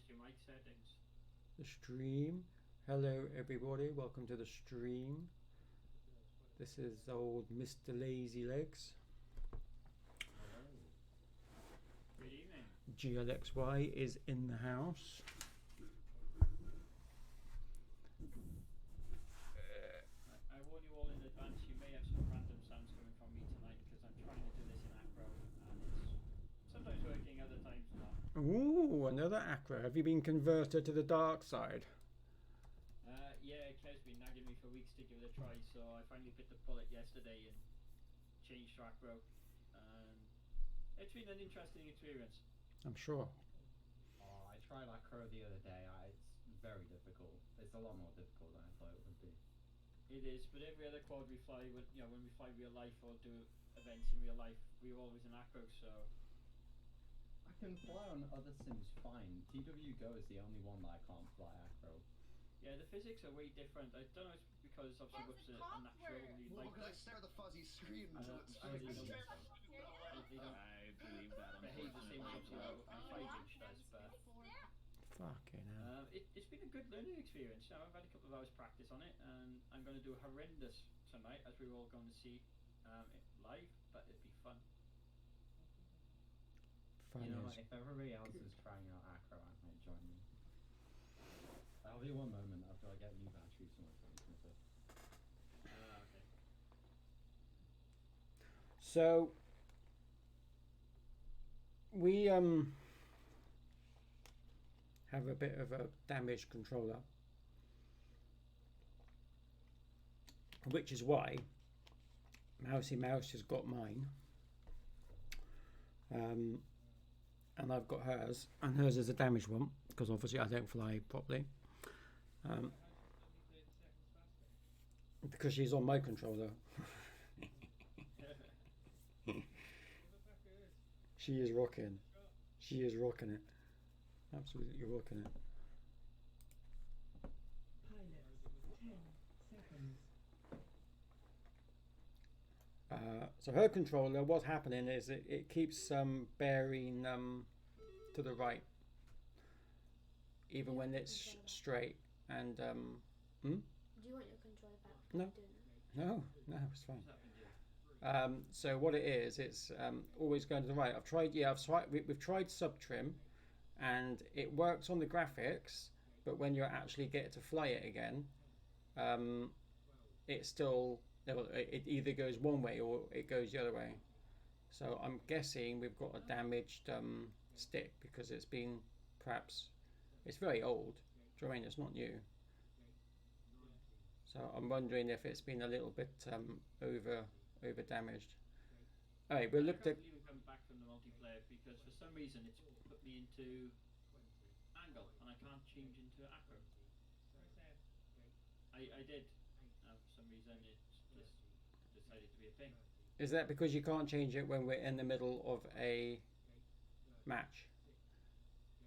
adjust your mic settings. The stream. Hello everybody, welcome to the stream. This is old Mr. Lazy Legs. Good evening. GLXY is in the house. I warn you all in advance, you may have some random sounds coming from me tonight because I'm trying to do this in acro and it's sometimes working, other times not. Ooh, another acro. Have you been converted to the dark side? Yeah, Kev's been nagging me for weeks to give it a try, so I finally bit the bullet yesterday and changed to acro. And it's been an interesting experience. I'm sure. Oh, I tried acro the other day. It's very difficult. It's a lot more difficult than I thought it would be. It is, but every other quad we fly, when we fly real life or do events in real life, we're always in acro, so... I can fly on other sims fine. TW Go is the only one that I can't fly acro. Yeah, the physics are way different. I don't know if it's because obviously what's a naturally Well, like... I'm gonna stare at the fuzzy screen until it's they fixed. don't I believe that. behave the same way obviously a 5-inch does, but... Fucking hell. It's been a good learning experience. Now I've had a couple of hours practice on it, and I'm going to do horrendous tonight, as we're all going to see it live. But it'd be fun. You know what, if everybody else is trying out acro, I might join you. That'll be one moment after I get new batteries for my phone. Okay. So we have a bit of a damaged controller, which is why Mousy Mouse has got mine, and I've got hers, and hers is a damaged one because obviously I don't fly properly, because she's on my controller. She is rocking. She is rocking it. Absolutely rocking it. Pilot, 10 seconds. So her controller, what's happening is it keeps bearing to the right, even when it's straight. And Do you want your controller back? No. Doing that? No, it's fine. So what it is, it's always going to the right. We've tried sub trim, and it works on the graphics, but when you actually get to fly it again, it still, it either goes one way or it goes the other way. So I'm guessing we've got a damaged stick, because it's been, perhaps, it's very old. Do you know what I mean? It's not new. So I'm wondering if it's been a little bit over damaged. Alright, we'll look at... I can't even come back from the multiplayer because for some reason it's put me into angle and I can't change into acro. I did. For some reason it's just decided to be a thing. Is that because you can't change it when we're in the middle of a match?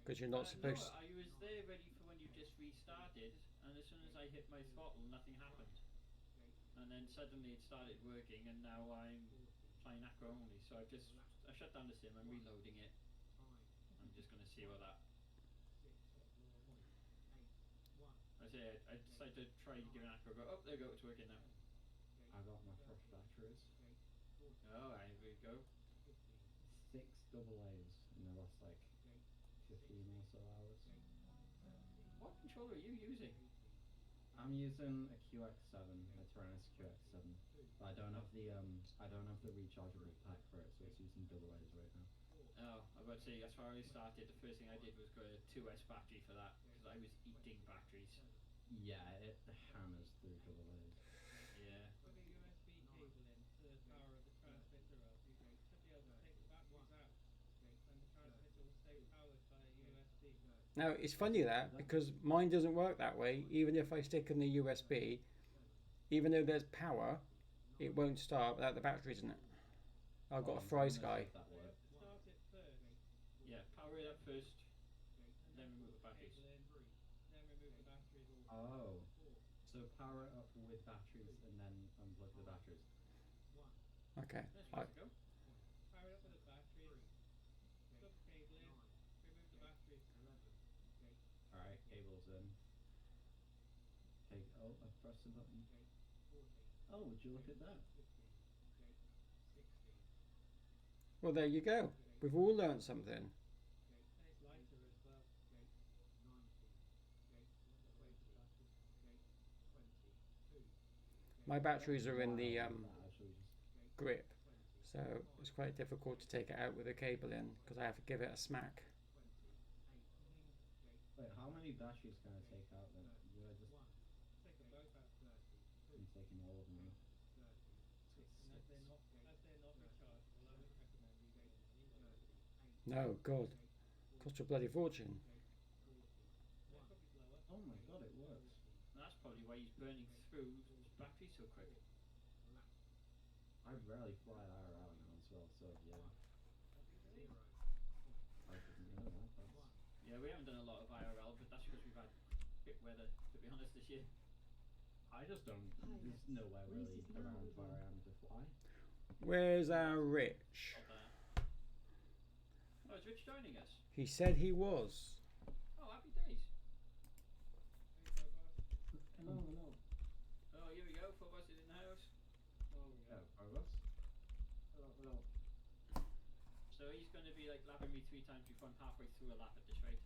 Because you're not supposed No, I was there ready for when you just restarted, and as soon as I hit my throttle, nothing happened. And then suddenly it started working, and now I'm playing acro only. So I shut down the sim, I'm reloading it. I'm just going to see what that... I decided to try to give an acro go. Oh, there you go, it's working now. I got my fresh batteries. Oh, here we go. 6 double A's in the last like 15 or so hours. What controller are you using? I'm using a QX7, a Tyrannus QX7. But I don't have the rechargeable pack for it, so it's using double A's right now. Oh, I was about to say, that's where I started. The first thing I did was go a 2S battery for that, because I was eating batteries. Yeah, it hammers through double A's. Yeah. Put a USB cable in to the power of the transmitter up. You should be able to take the batteries out, and the transmitter will stay powered by a USB. Now, it's funny that, because mine doesn't work that way. Even if I stick in the USB, even though there's power, it won't start without the batteries in it. I've got a Fry Sky. Start it first. Yeah, power it up first, then remove the batteries. Then remove the batteries. Oh, so power it up with batteries and then unplug the batteries. Okay. Let's go. Power it up with the batteries. Plug the cable in. Remove the batteries. press the button. Oh, would you look at that? Well, there you go. We've all learnt something. And it's lighter as well. My batteries are in the Wow, that actually just grip, so it's quite difficult to take it out with a cable in because I have to give it a smack. Wait, how many batteries can I take out then? Would I just Take them both out. I'm taking all of them out? And as they're not rechargeable, I wouldn't recommend using them anyway. No, God, cost a bloody fortune. They're probably blow up. Oh my god, it works. That's probably why he's burning through his battery so quick. I rarely fly IRL now as well, so yeah. I didn't know that. Yeah, we haven't done a lot of IRL, but that's because we've had bit weather, to be honest, this year. I just don't. There's nowhere really around where I am to fly. Where's our Rich? Not there. Oh, is Rich joining us? He said he was. Oh, happy days. Hello, hello. Oh, here we go. Four of us is in the house. Oh, Phobos? Hello, hello. So he's going to be like lapping me 3 times before I'm halfway through a lap at this rate.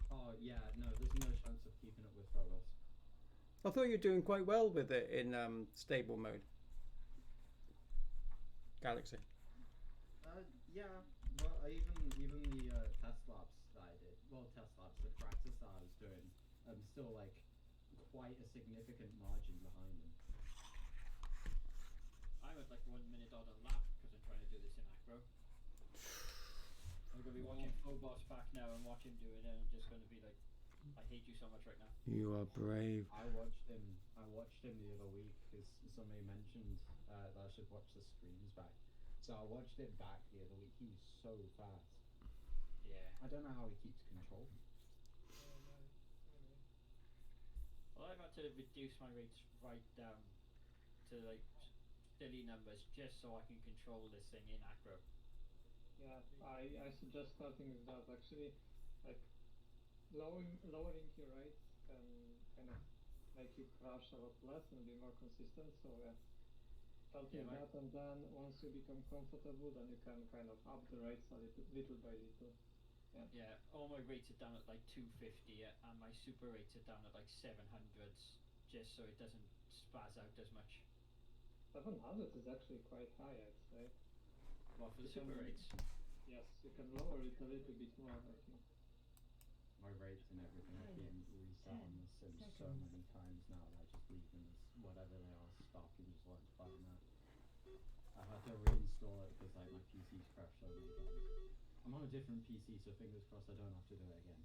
Oh yeah, no, there's no chance of keeping up with Phobos. I thought you were doing quite well with it in stable mode. Galaxy. Yeah, well, even the test laps that I did, well, test laps, the practice that I was doing, I'm still like quite a significant margin behind him. I'm at like 1 minute odd a lap because I'm trying to do this in acro. I'm going to be watching Phobos back now and watch him do it, and I'm just going to be like, I hate you so much right now. You are brave. I watched him the other week because somebody mentioned that I should watch the streams back. So I watched it back the other week. He was so fast. Yeah. I don't know how he keeps control. Well, I've had to reduce my rates right down to like silly numbers just so I can control this thing in acro. Yeah, I suggest starting with that actually. Like lowering your rates can kind of make you crash a lot less and be more consistent. So yeah, start with Yeah, that, and then once you become comfortable, then you can kind of up the rates a little by little. Yeah, all my rates are down at like 250 and my super rates are down at like 700s just so it doesn't spaz out as much. 700 is actually quite high, I'd say. Well, for the You super can- rates. Yes, you can lower it a little bit more, I think. My rates and everything have been reset on the Sims so many times now that I just leave them as whatever they are stock and just let it fly them out. I've had to reinstall it because like my PC's crashed so many times. I'm on a different PC, so fingers crossed I don't have to do it again.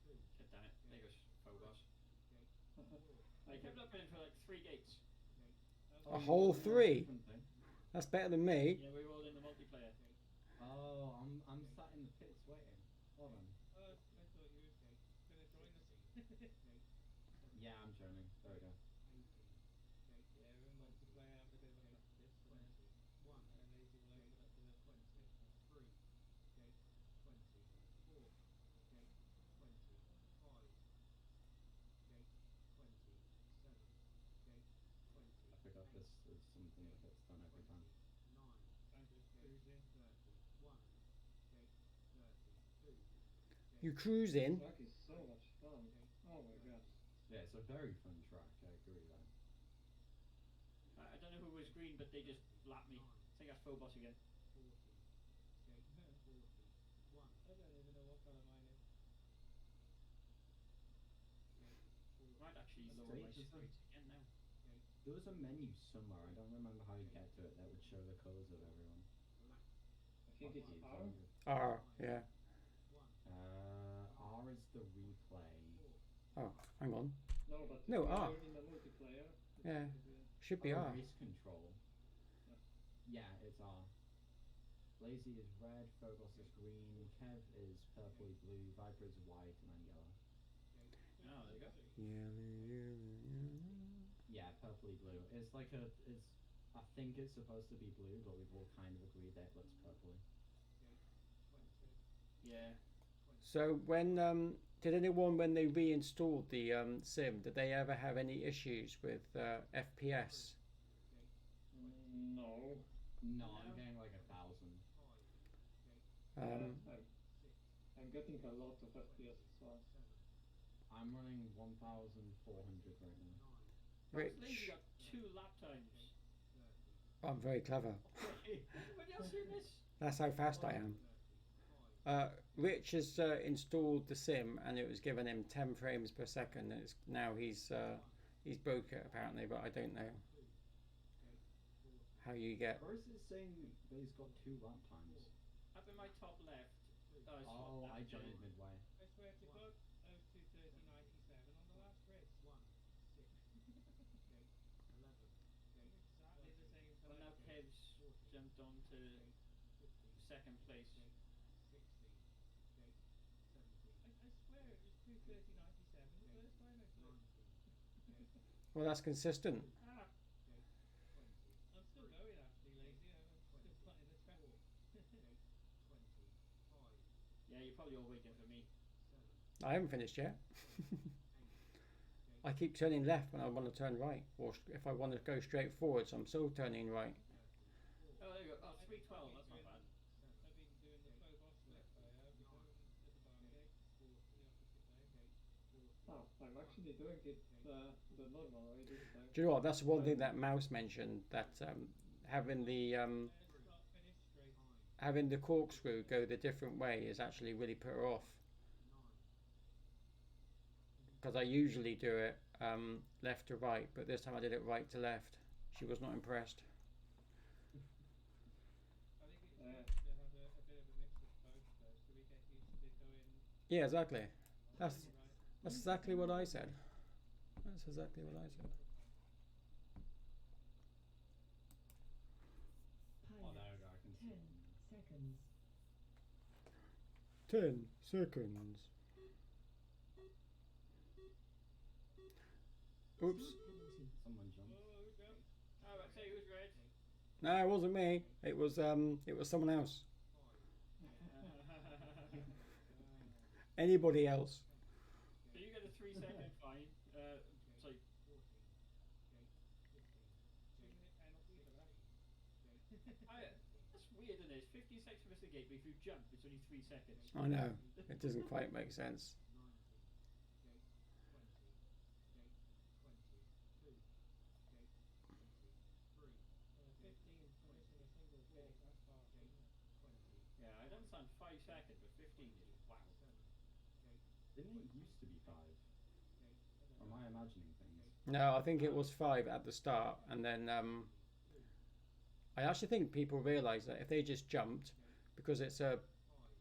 Shit, damn it. There goes Phobos. I I kept up in for like 3 gates. A whole 3. Different thing. That's better than me. Yeah, we were all in the multiplayer. Oh, I'm sat in the pits waiting. Hold on. Oh, I thought you were going to join us. Yeah, I'm joining. There we go. Yeah, we're in multiplayer, have a bit of a practice, and then Lazy will open up the I forgot this is something that gets done every time. time to cruise in. You cruise in. Track is so much fun. Oh my god. Yeah, it's a very fun track. I agree there. I don't know who was green, but they just lapped me. I think that's Phobos again. I don't even know what colour mine is. Might actually It's lower my strange, super isn't it? rates again now. There was a menu somewhere. I don't remember how you get to it. That would show the colours of everyone. I think it's R. R, yeah. R is the replay. Oh, hang on. No, but No, when R. you're in the multiplayer, it Yeah. should be- Should be R. Race control. Yeah, it's R. Lazy is red, Phobos is green, Kev is purpley blue, Viper is white, and I'm yellow. Oh, there you go. Yeah, purpley blue. It's like I think it's supposed to be blue, but we've all kind of agreed that it looks purpley. Yeah. So when Did anyone, when they reinstalled the sim, did they ever have any issues with FPS? No. No, I'm getting like 1,000. Um, I'm getting a lot of FPS as well. I'm running 1,400 right now. Lazy Rich, got 2 lap times. I'm very clever. Anybody else seen this? That's how fast I am. Rich has installed the sim and it was giving him 10 frames per second. And now he's broke it apparently, but I don't know how you get. Where is it saying that he's got 2 lap times? Up in my top left. Oh, I joined midway. I swear to God, I was 2:30.97 on the last race. Exactly the same Well, time. now Kev's jumped on to second place. I swear it was 2:30.97 the first time I flew. Well, that's consistent. Ah, I'm still going actually, Lazy. I'm still flying the track. yeah, you're probably all waiting for me. I haven't finished yet. I keep turning left when I want to turn right, or if I want to go straight forward, so I'm still turning right. Oh, there you go. Oh, 312. That's not bad. I've been doing the Phobos flip. I have been doing at the Barngate, the opposite way. Oh, I'm actually doing it the normal way this time. Do you know what? That's one thing that Mouse mentioned, that having the Start finish straight. having the corkscrew go the different way is actually really put her off. Because I usually do it left to right, but this time I did it right to left. She was not impressed. I think it's good to have a bit of a mix of both though, so we get used to going Yeah, exactly. That's right. that's exactly what I said. That's exactly what I said. Oh, there we go. I can see it. 10 seconds. Oops. Someone jumped. Oh, who's up? Oh, I'd say who's red. No, it wasn't me. It was someone else. Anybody else. So you get a 3-second fine. Sorry. 2-minute penalty for that. That's weird, isn't it? It's 15 seconds to miss the gate, but if you jump, it's only 3 seconds. I know. It doesn't quite make sense. 15 for missing a single gate, that's harsh, isn't it? Yeah, I understand 5 seconds, but 15 is wow. Didn't it used to be 5? Or am I imagining things? No, I think it was 5 at the start, and then I actually think people realise that if they just jumped, because I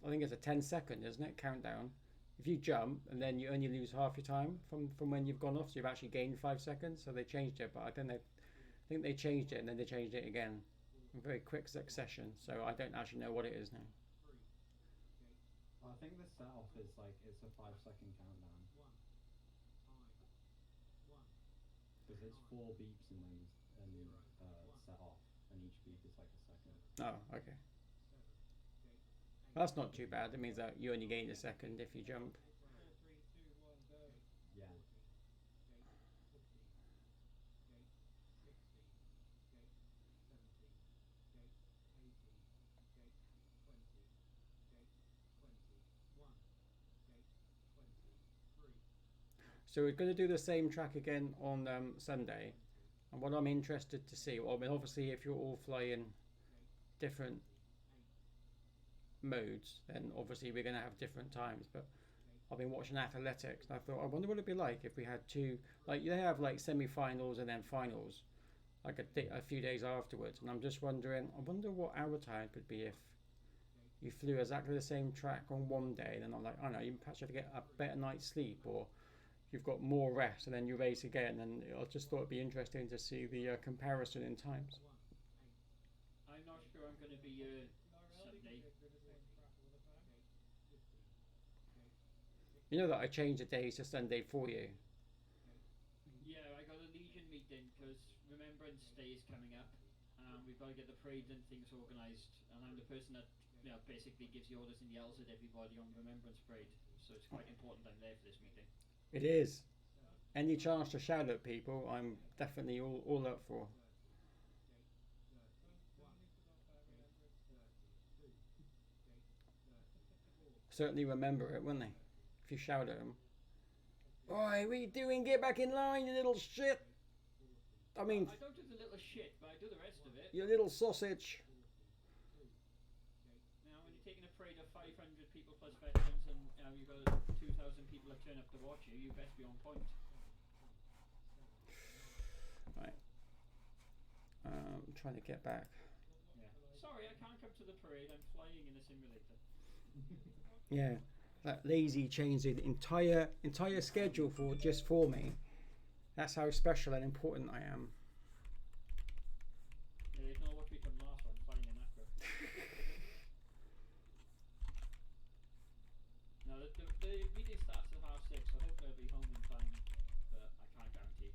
think it's a 10-second, isn't it, countdown. If you jump and then you only lose half your time from when you've gone off, so you've actually gained 5 seconds. So they changed it, but I think they changed it and then they changed it again in very quick succession. So I don't actually know what it is now. I think the set off is like it's a 5-second countdown. Because it's 4 beeps and then set off, and each beep is like a second. Oh, okay. That's not too bad. It means that you only gain a second if you jump. 4, 3, 2, 1, go. Yeah. So we're going to do the same track again on Sunday. And what I'm interested to see, well, I mean, obviously if you're all flying different modes, then obviously we're going to have different times. But I've been watching athletics and I thought, I wonder what it'd be like if we had two, like they have like semi-finals and then finals, like a few days afterwards. And I'm just wondering, I wonder what our time could be if you flew exactly the same track on one day, and then I'm like, I don't know, you perhaps have to get a better night's sleep, or you've got more rest and then you race again. And I just thought it'd be interesting to see the comparison in times. I'm not sure I'm going to be Sunday. You know that I changed the days to Sunday for you. Yeah, I got a Legion meeting because Remembrance Day is coming up. We've got to get the parades and things organised, and I'm the person that basically gives the orders and yells at everybody on Remembrance Parade. so it's quite important I'm there for this meeting. It is. Any chance to shout at people, I'm definitely all up for. Somebody forgot about remembrance. Certainly remember it, wouldn't they? If you shout at them. Oi, what are you doing? Get back in line, you little shit! I mean, I don't do the little shit, but I do the rest of it. you little sausage. Now, when you're taking a parade of 500 people plus veterans and you've got 2,000 people that turn up to watch you, you best be on point. Right. I'm trying to get back. Yeah. Sorry, I can't come to the parade. I'm flying in a simulator. Yeah. That lazy changed the entire schedule for me. That's how special and important I am. Yeah, ignore what we come last one, flying in Accra. No, the meeting starts at 6:30, so hopefully I'll be home in time, but I can't guarantee.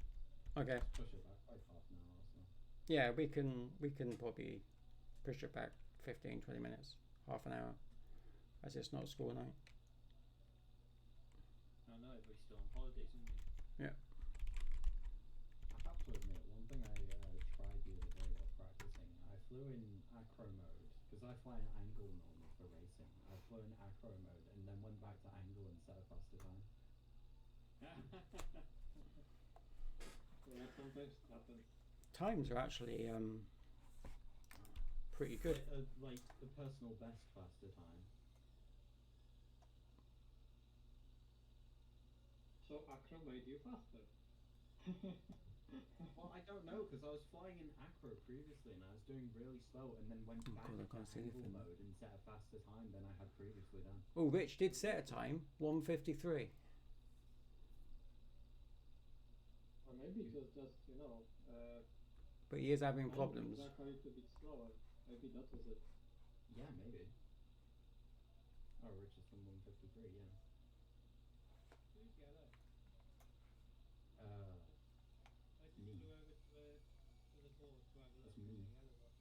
Okay. Push it back like half an hour or so. Yeah, we can probably push it back 15, 20 minutes, half an hour, as it's not school night. I know everybody's still on holidays, isn't he? Yeah. I have to admit, one thing I tried the other day while practicing, I flew in acro mode, because I fly in angle normally for racing. I flew in acro mode and then went back to angle and set a faster time. Yeah, sometimes it happens. Times are actually pretty good. Like the personal best faster time. So Acro made you faster. Well, I don't know, because I was flying in acro previously and I was doing really slow and then went Oh, back God, I to can't see angle anything. mode and set a faster time than I had previously done. Oh, Rich did set a time, 1:53. Or maybe it was just, But he is having mine problems. was a little bit slower. Maybe that was it. Yeah, maybe. Oh, Rich is from 153, yeah. Who's yellow? I just Me. flew over to the board to have a look That's at me. the yellow one.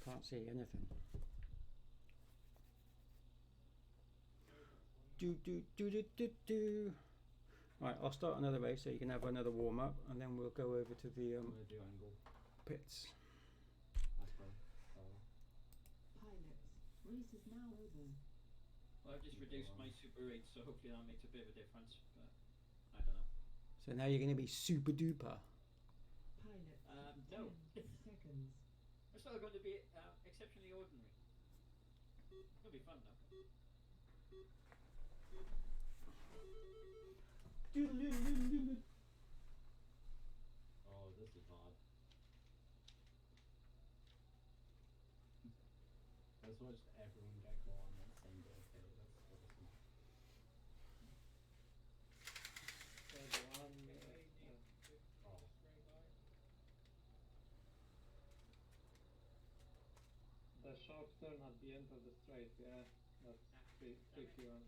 Can't see anything. Do. Right, I'll start another race so you can have another warm up, and then we'll go over to the I'm gonna do angle. pits. Acro. Pilots, race is now over. Well, I've just reduced my super rate, so hopefully that makes a bit of a difference, but I don't know. So now you're going to be super duper. Pilots, No. 10 seconds. It's still going to be exceptionally ordinary. It'll be fun though. Oh, this is hard. Let's watch everyone get caught on that same day. Okay, that's awesome. There's one. Oh. Spray by. The sharp turn at the end of the straight, yeah. That's tricky one.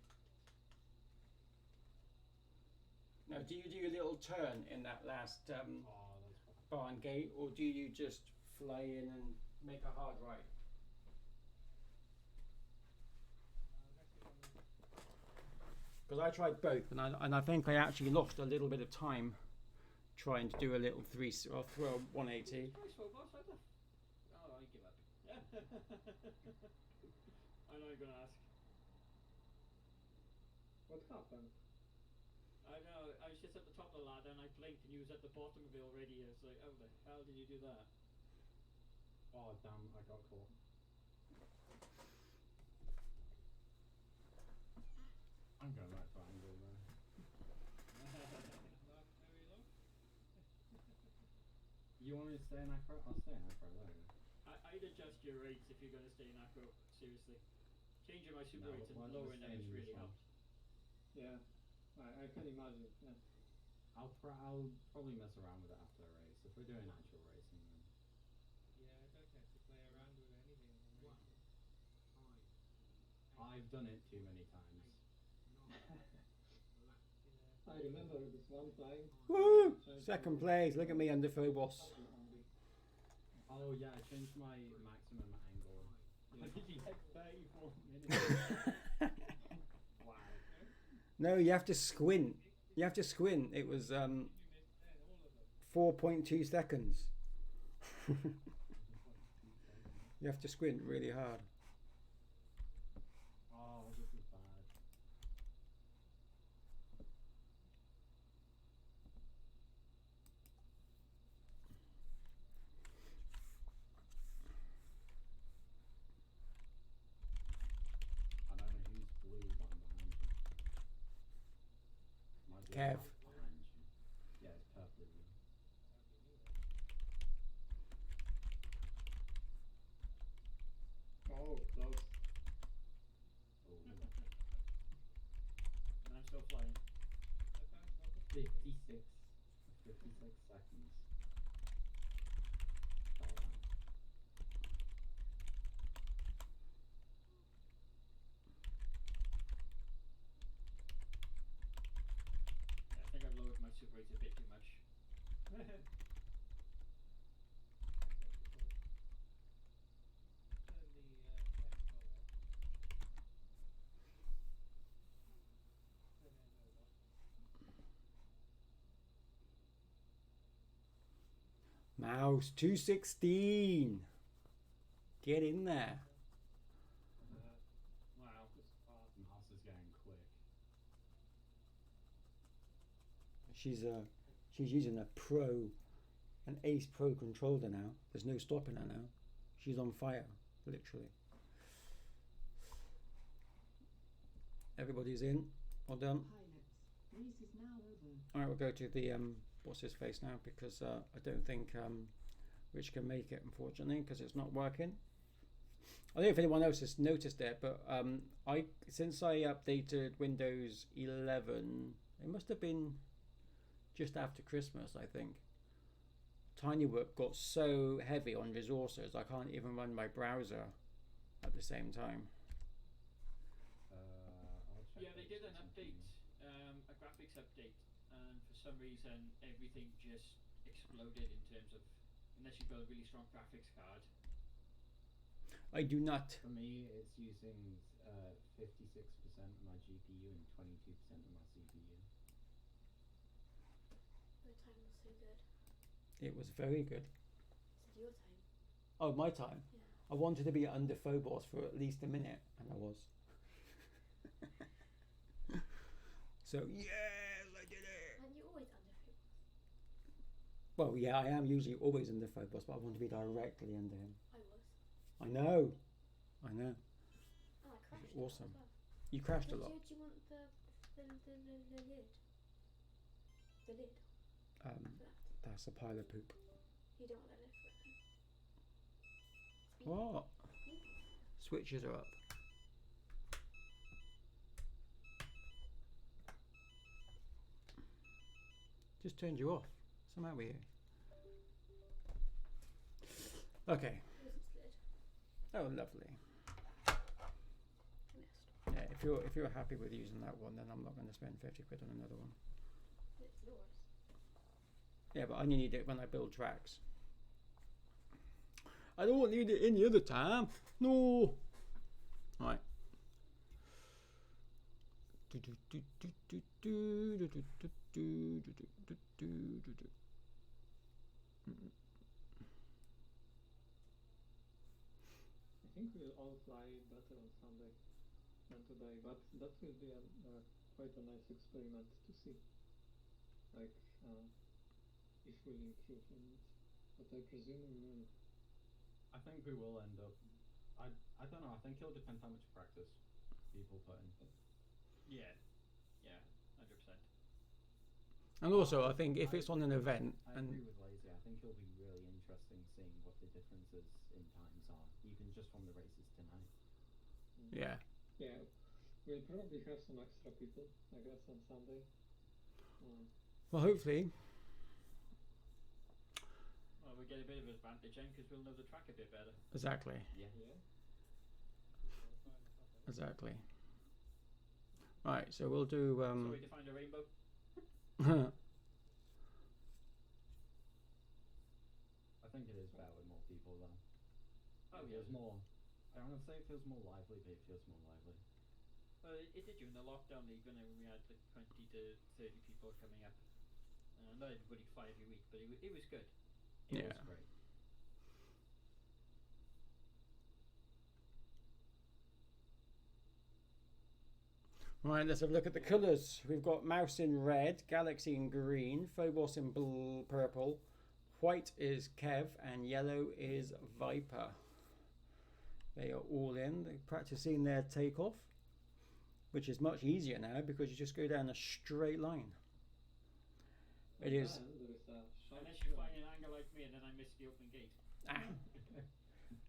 Now, do you do a little turn in that last Oh, that's barn gate, or do you just fly in and make a hard right? Because I tried both, and I think I actually lost a little bit of time trying to do a little 180. Price for boss, what the? Oh, I give up. I know you're gonna ask. What happened? I know, I was just at the top of the ladder and I blinked and you was at the bottom of it already. I was like, how the hell did you do that? Oh, damn, I got caught. I'm going back to angle now. Last very long. You want me to stay in acro? I'll stay in acro though. I'd adjust your rates if you're going to stay in acro, seriously. Changing my super No, rates why and don't we lowering them stay has in this really one? helped. Yeah, I can imagine. Yeah. I'll probably mess around with it after a race. If we're doing actual racing, then Yeah, I don't tend to play around with anything in racing. I've done it too many times. I remember this one time. Woo! Second place. Look at me under Phobos. Oh yeah, I changed my maximum angle How did you get 34 minutes? Wow. No, you have to squint. You have to squint. It was You missed 10, all of them. 4.2 seconds. You have to squint really hard. Oh, this is bad. I don't know who's blue one behind you. Might be Kev. white behind you. Yeah, it's purple blue. Oh, close. Oh, And I'm still flying. 56. 56 seconds. Fell out. Yeah, I think I've lowered my super rate a bit too much. Turn the F4 off. Turn it over. Mouse 216. Get in there. Wow. Mouse is going quick. She's using an Ace Pro controller now. There's no stopping her now. She's on fire, literally. Everybody's in. Well done. Pilots, race is now over. All right, we'll go to the what's his face now because I don't think Rich can make it, unfortunately, because it's not working. I don't know if anyone else has noticed it, but since I updated Windows 11, it must have been just after Christmas, I think. TinyWork got so heavy on resources, I can't even run my browser at the same time. I'll check Yeah, they this did an or update, something. a graphics update, and for some reason everything just exploded in terms of, unless you build a really strong graphics card. I do not. For me, it's using 56% of my GPU and 22% of my CPU. The time was so good. It was very good. Is it your time? Oh, my time. Yeah. I wanted to be under Phobos for at least a minute, and I was. So, yes, I did it. Aren't you always under Phobos? Well, yeah, I am usually always under Phobos, but I want to be directly under him. I was. I know. I know. Oh, I crashed. Awesome. A lot as well. You crashed a Do lot. you want the lid? The lid Um, for that? that's a pile of poop. You don't want that lid for it then? It's What? beeping. Switches are up. Just turned you off. Somehow weird. Okay. It wasn't slid. Oh, lovely. Missed. Yeah, if you're happy with using that one, then I'm not going to spend 50 quid on another one. It's yours. Yeah, but I only need it when I build tracks. I don't need it any other time. No. Right. I think we'll all fly better on Sunday than today, but that will be quite a nice experiment to see. Like, if we'll improve on it. But I presume we will. I think we will end up. I don't know. I think it'll depend how much practice people put in. Yeah, 100%. And also, I think if it's on an event, I and agree with Lazy. I think it'll be really interesting seeing what the differences in times are, even just from the races tonight. yeah, Yeah, we'll probably have some extra people, I guess, on Sunday. well, hopefully, Well, we get a bit of advantage then because we'll know the track a bit better. exactly, Yeah. exactly. Right, so we'll do. So we defined a rainbow. I think it is better with more people though. Oh yeah. There's more I want to say it feels more lively, but it feels more lively. Well, it did during the lockdown league when we had like 20 to 30 people coming up. Not everybody fight every week, but it was good. It Yeah. was great. Right, let's have a look at the colours. We've got Mouse in red, Galaxy in green, Phobos in purple, white is Kev, and yellow is Viper. They are all in. They're practicing their takeoff, which is much easier now because you just go down a straight line. It is. There is a sharp Unless you turn. find an angle like me and then I miss the open gate.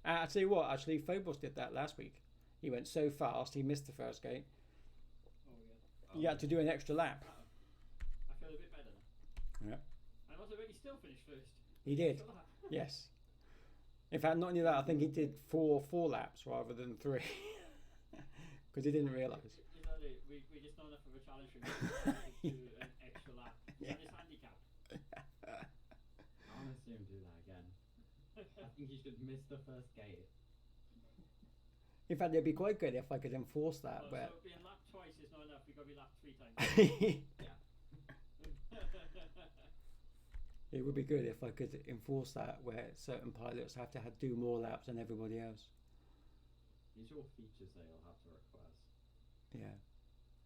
I'll tell you what, actually, Phobos did that last week. He went so fast, he missed the first gate. Oh yeah. He had to do an extra lap. I feel a bit better now. Yeah. And also, when he still finished first. He did. Still have- Yes. In fact, not only that, I think he did four laps rather than 3. Because he didn't realise. You know, we just not enough of a challenge for him to do an extra lap. Yeah. And his handicap. I want to see him do that again. I think he should miss the first gate. In fact, it'd be quite good if I could enforce that. So But being lapped twice is not enough. We've got to be lapped 3 times. it would be good if I could enforce that, where certain pilots have to do more laps than everybody else. These are all features that you'll have to request. Yeah,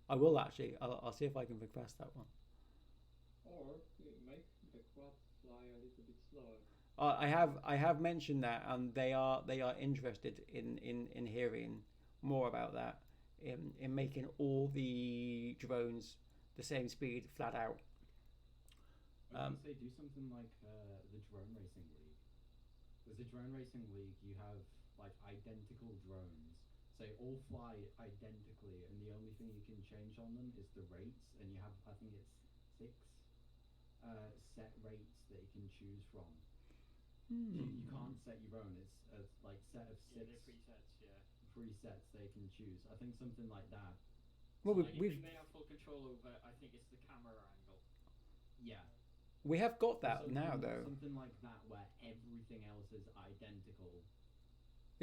I will actually. I'll see if I can request that one. Or make the quad fly a little bit slower. I have mentioned that, and they are interested in hearing more about that, in making all the drones the same speed flat out. I would say do something like the drone racing league. With the drone racing league, you have like identical drones. So they all fly identically, and the only thing you can change on them is the rates. And you have, I think it's 6 set rates that you can choose from. You can't set your own. It's a like set of 6 Yeah, they're presets, yeah. presets they can choose. I think something like that. Well, The only we've thing they have full control over, I think, it's the camera angle. Yeah. we have got that Something- now though. Something like that where everything else is identical.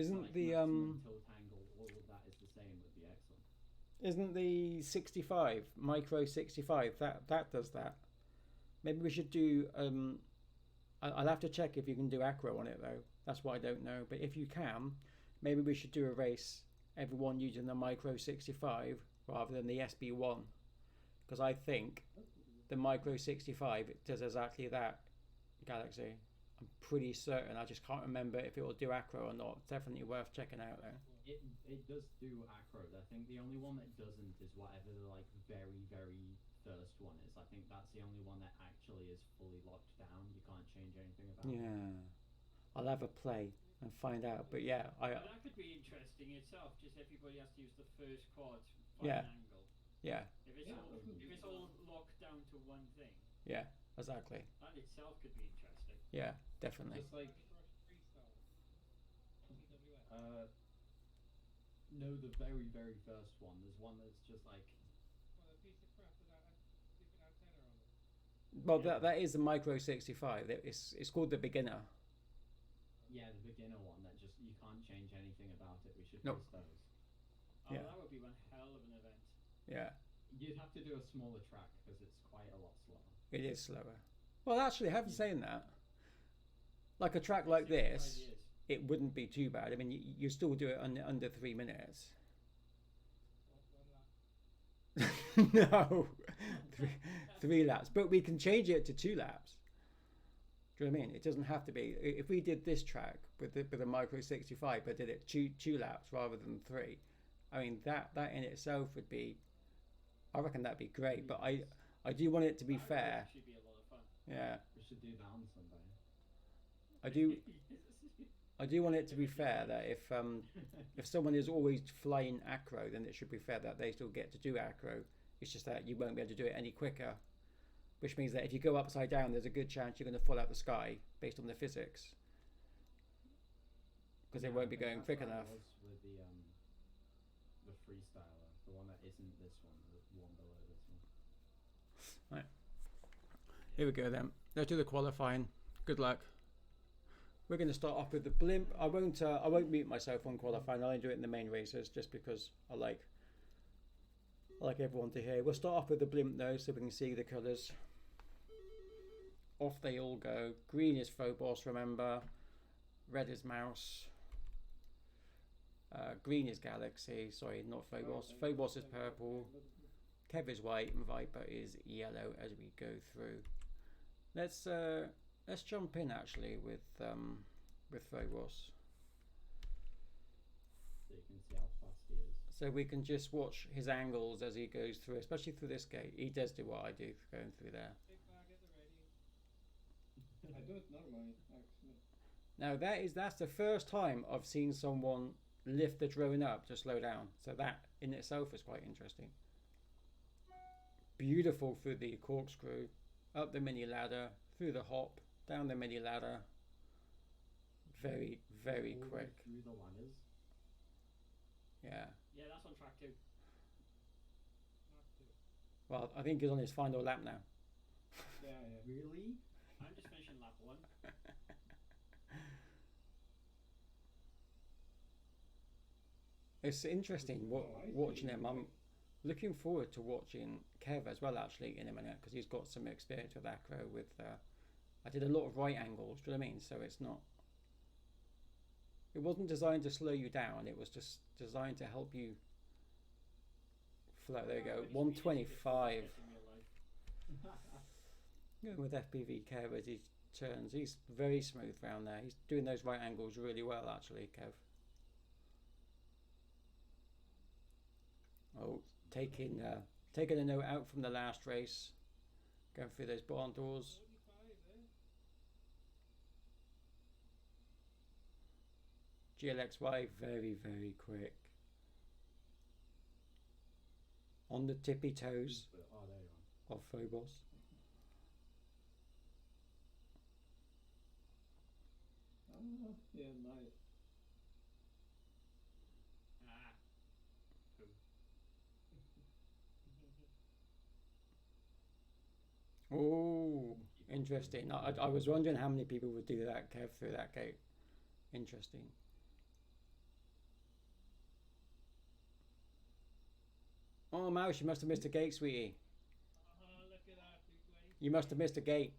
Isn't like the maximum tilt angle, all of that is the same would be excellent. Isn't the 65 micro 65 that does that? Maybe we should do. I'll have to check if you can do acro on it though. That's what I don't know. But if you can, maybe we should do a race, everyone using the micro 65 rather than the SB1, because I think the micro 65 it does exactly that. Galaxy. I'm pretty certain. I just can't remember if it will do acro or not. Definitely worth checking out though. It does do acro. I think the only one that doesn't is whatever the like very first one is. I think that's the only one that actually is fully locked down. You can't change anything about it. Yeah, I'll have a play and find out. But yeah, But that could be interesting itself. Just everybody has to use the first quad Yeah. angle. yeah, If it's all locked down to one thing, yeah, exactly. that itself could be interesting. Yeah, definitely. Just like Freestyle. TWS. no, the very first one. There's one that's just like Well, a piece of crap without a different antenna on it. Well, Yeah. that is the micro 65. It's called the beginner. yeah, the beginner one that just you can't change anything about it. We should Nope. use those. Oh, Yeah. that would be one hell of an event. Yeah, You'd have to do a smaller track because it's quite a lot slower. it is slower. Well, actually, I haven't saying that. Like a track like 65 this, years. it wouldn't be too bad. I mean, you still do it under 3 minutes. One lap. No, three laps. But we can change it to 2 laps. Do you know what I mean? It doesn't have to be. If we did this track with the micro 65, but did it two laps rather than 3, I mean that in itself would be. I reckon that'd be great. But I do want it to be That would fair. actually be a lot of fun. Yeah, We should do that on Sunday. I do want it to be fair that if someone is always flying acro, then it should be fair that they still get to do acro. It's just that you won't be able to do it any quicker, which means that if you go upside down, there's a good chance you're going to fall out the sky based on the physics, because they won't be going quick enough. With the freestyler, the one that isn't this one, the one below this one. Here we go then. Let's do the qualifying. Good luck. We're going to start off with the blimp. I won't mute myself on qualifying. I'll only do it in the main races just because I like everyone to hear. We'll start off with the blimp though, so we can see the colours. Off they all go. Green is Phobos, remember. Red is Mouse. Green is Galaxy. Sorry, not Phobos. Phobos is purple. Kev is white, and Viper is yellow as we go through. Let's jump in actually with Phobos. So you can see how fast he is. So we can just watch his angles as he goes through, especially through this gate. He does do what I do going through there. Big bag at the ready. I do it normally, actually. Now that's the first time I've seen someone lift the drone up to slow down. So that in itself is quite interesting. Beautiful through the corkscrew, up the mini ladder, through the hop, down the mini ladder. Very, very All the way quick. through the ladders. Yeah. Yeah, that's on track 2. Mark 2. Well, I think he's on his final lap now. Yeah, yeah. Really? I'm just finishing lap 1. It's interesting watching him. I'm looking forward to watching Kev as well, actually, in a minute, because he's got some experience with acro. I did a lot of right angles. Do you know what I mean? So it wasn't designed to slow you down. It was just designed to help you flow. There you go. 125. Going with FPV Kev as he turns. He's very smooth around there. He's doing those right angles really well, actually, Kev. Oh, taking a note out from the last race. Going through those barn doors. 45 there. GLXY, very, very quick. On the tippy toes Oh, there you are. of Phobos. Yeah, nice. Ah. Poo. Oh, interesting. I was wondering how many people would do that, Kev, through that gate. Interesting. Oh, Mouse, you must have missed a gate, sweetie. Oh, look at that, big wave. You must have missed a gate.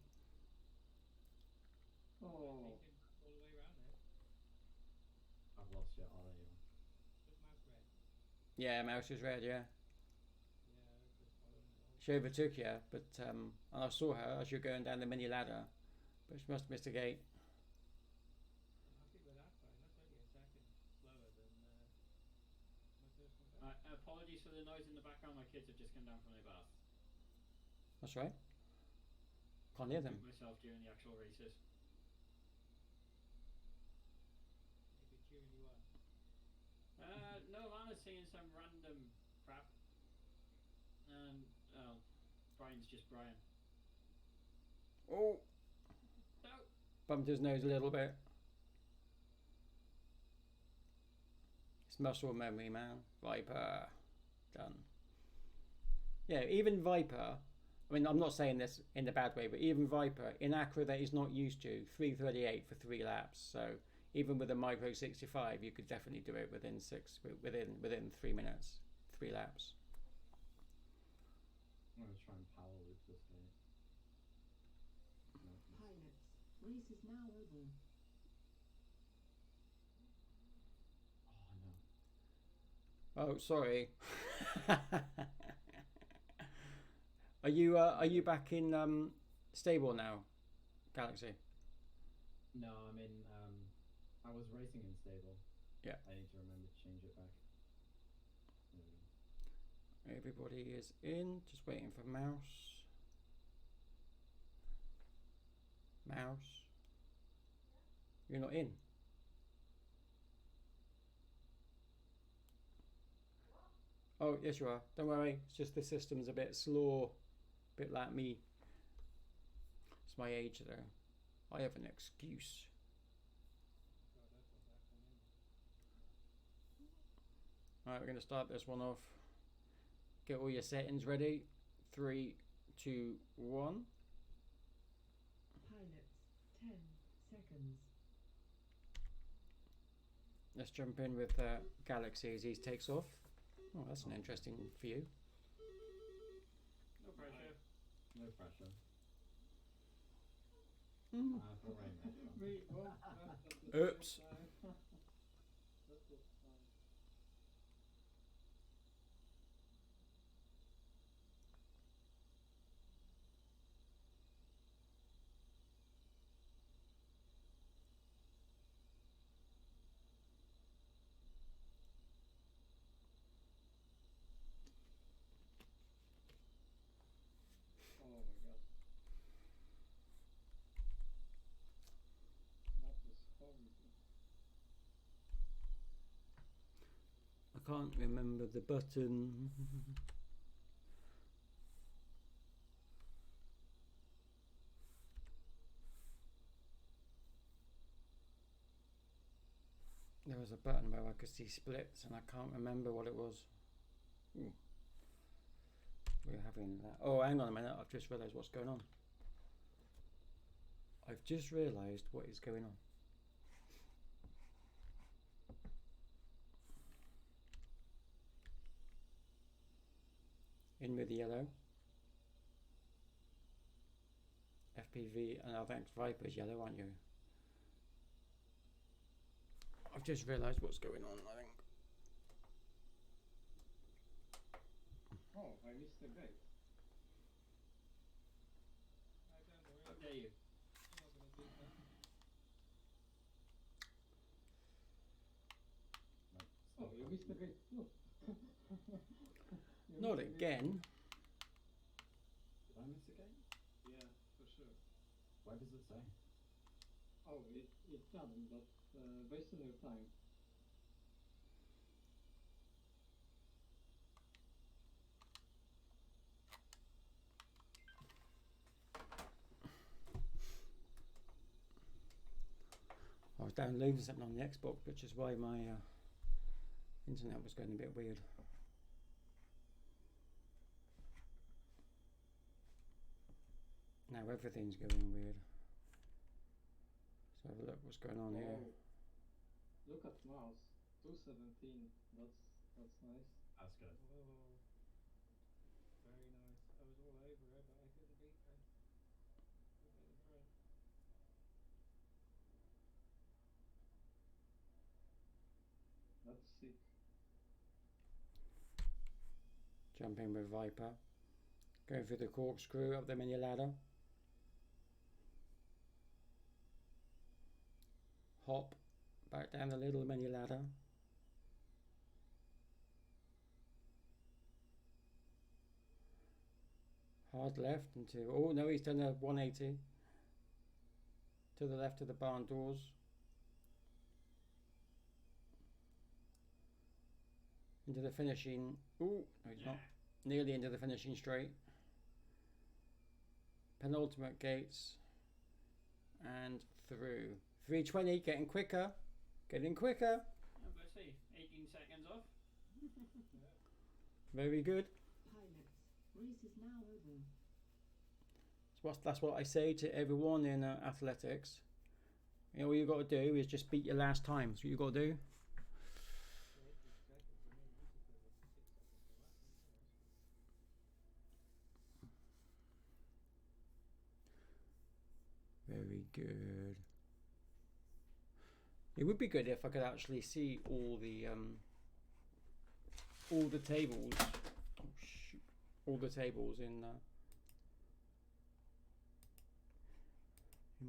Oh, All the way around there. I've lost you. Oh, there you are. Was mouse red? Yeah, Mouse is red, yeah. Yeah, that's just following it all. She overtook you, but and I saw her as you were going down the mini ladder, but she must have missed a gate. I'm happy with that time. That's only a second slower than my first one. Apologies for the noise in the background. My kids have just come down from their bath. That's right. Can't hear them. Myself during the actual races. Maybe cheering you on. No, Lana's singing some random crap. And Brian's just Brian. Oh, No. bumped his nose a little bit. It's muscle memory, man. Viper. Done. Yeah, even Viper, I mean, I'm not saying this in a bad way, but even Viper, in acro that he's not used to, 3:38 for 3 laps. So even with a micro 65, you could definitely do it within 3 minutes, 3 laps. I'm going to try and power loop this game. No. Pilots, race is now over. Oh, no. Oh, sorry. Are you back in stable now, Galaxy? No, I'm in. I was racing in stable. Yeah. I need to remember to change it back. There we go. Everybody is in. Just waiting for Mouse. Mouse. You're not in. Oh, yes you are. Don't worry. It's just the system's a bit slow. A bit like me. It's my age though. I have an excuse. God, that's what that come in. Alright, we're going to start this one off. Get all your settings ready. 3, 2, 1. Pilots, 10 seconds. let's jump in with Galaxy as he takes off. Oh, that's an interesting view. No pressure. No pressure. Mm. I have a rainmaker. We both left at the Oops. same time. That was fun. Oh my god. That was horrible. I can't remember the button. There was a button where I could see splits and I can't remember what it was. Ooh. We're having that. Oh, hang on a minute. I've just realised what's going on. I've just realised what is going on. In with the yellow. FPV, and I think Viper's yellow, aren't you? I've just realised what's going on, I think. Oh, I missed the gate. I don't worry. How dare you? I'm not gonna do that. Oh, you missed the gate too. You Not missed the gate. again. Did I miss a game? Yeah, for sure. Where does it say? Oh, it doesn't, but based on your time. I was downloading something on the Xbox, which is why my internet was going a bit weird. Now everything's going weird. Let's have a look what's going on here. Oh, look at mouse. 217. That's nice. That's good. Whoa. Very nice. I was all over it, but I couldn't beat them. Couldn't get the front. That's sick. Jumping with Viper. Going through the corkscrew up the mini ladder. Hop back down the little mini ladder. Hard left into, oh no, he's done a 180 to the left of the barn doors. Into the finishing, oh no he's not, nearly into the finishing straight. Penultimate gates and through. 320, getting quicker, getting quicker. I'm going to say 18 seconds off. Very good. Pilots, race is now over. That's what I say to everyone in athletics. You know, all you got to do is just beat your last time. That's what you got to do. 18 seconds. I mean, you took over 6 seconds for that, didn't you? Very good. It would be good if I could actually see all the tables. Oh shoot! All the tables in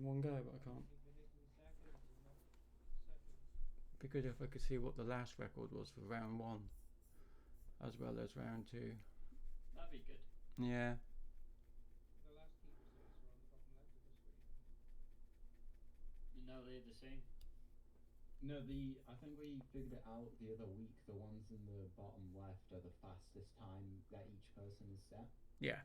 one go, but I can't. You've been hitting seconds and not seconds. It'd be good if I could see what the last record was for round 1, as well as round 2. That'd be good. Yeah. The last key results are on the bottom left of the screen. You know they're the same. No, I think we figured it out the other week. The ones in the bottom left are the fastest time that each person has set. Yeah.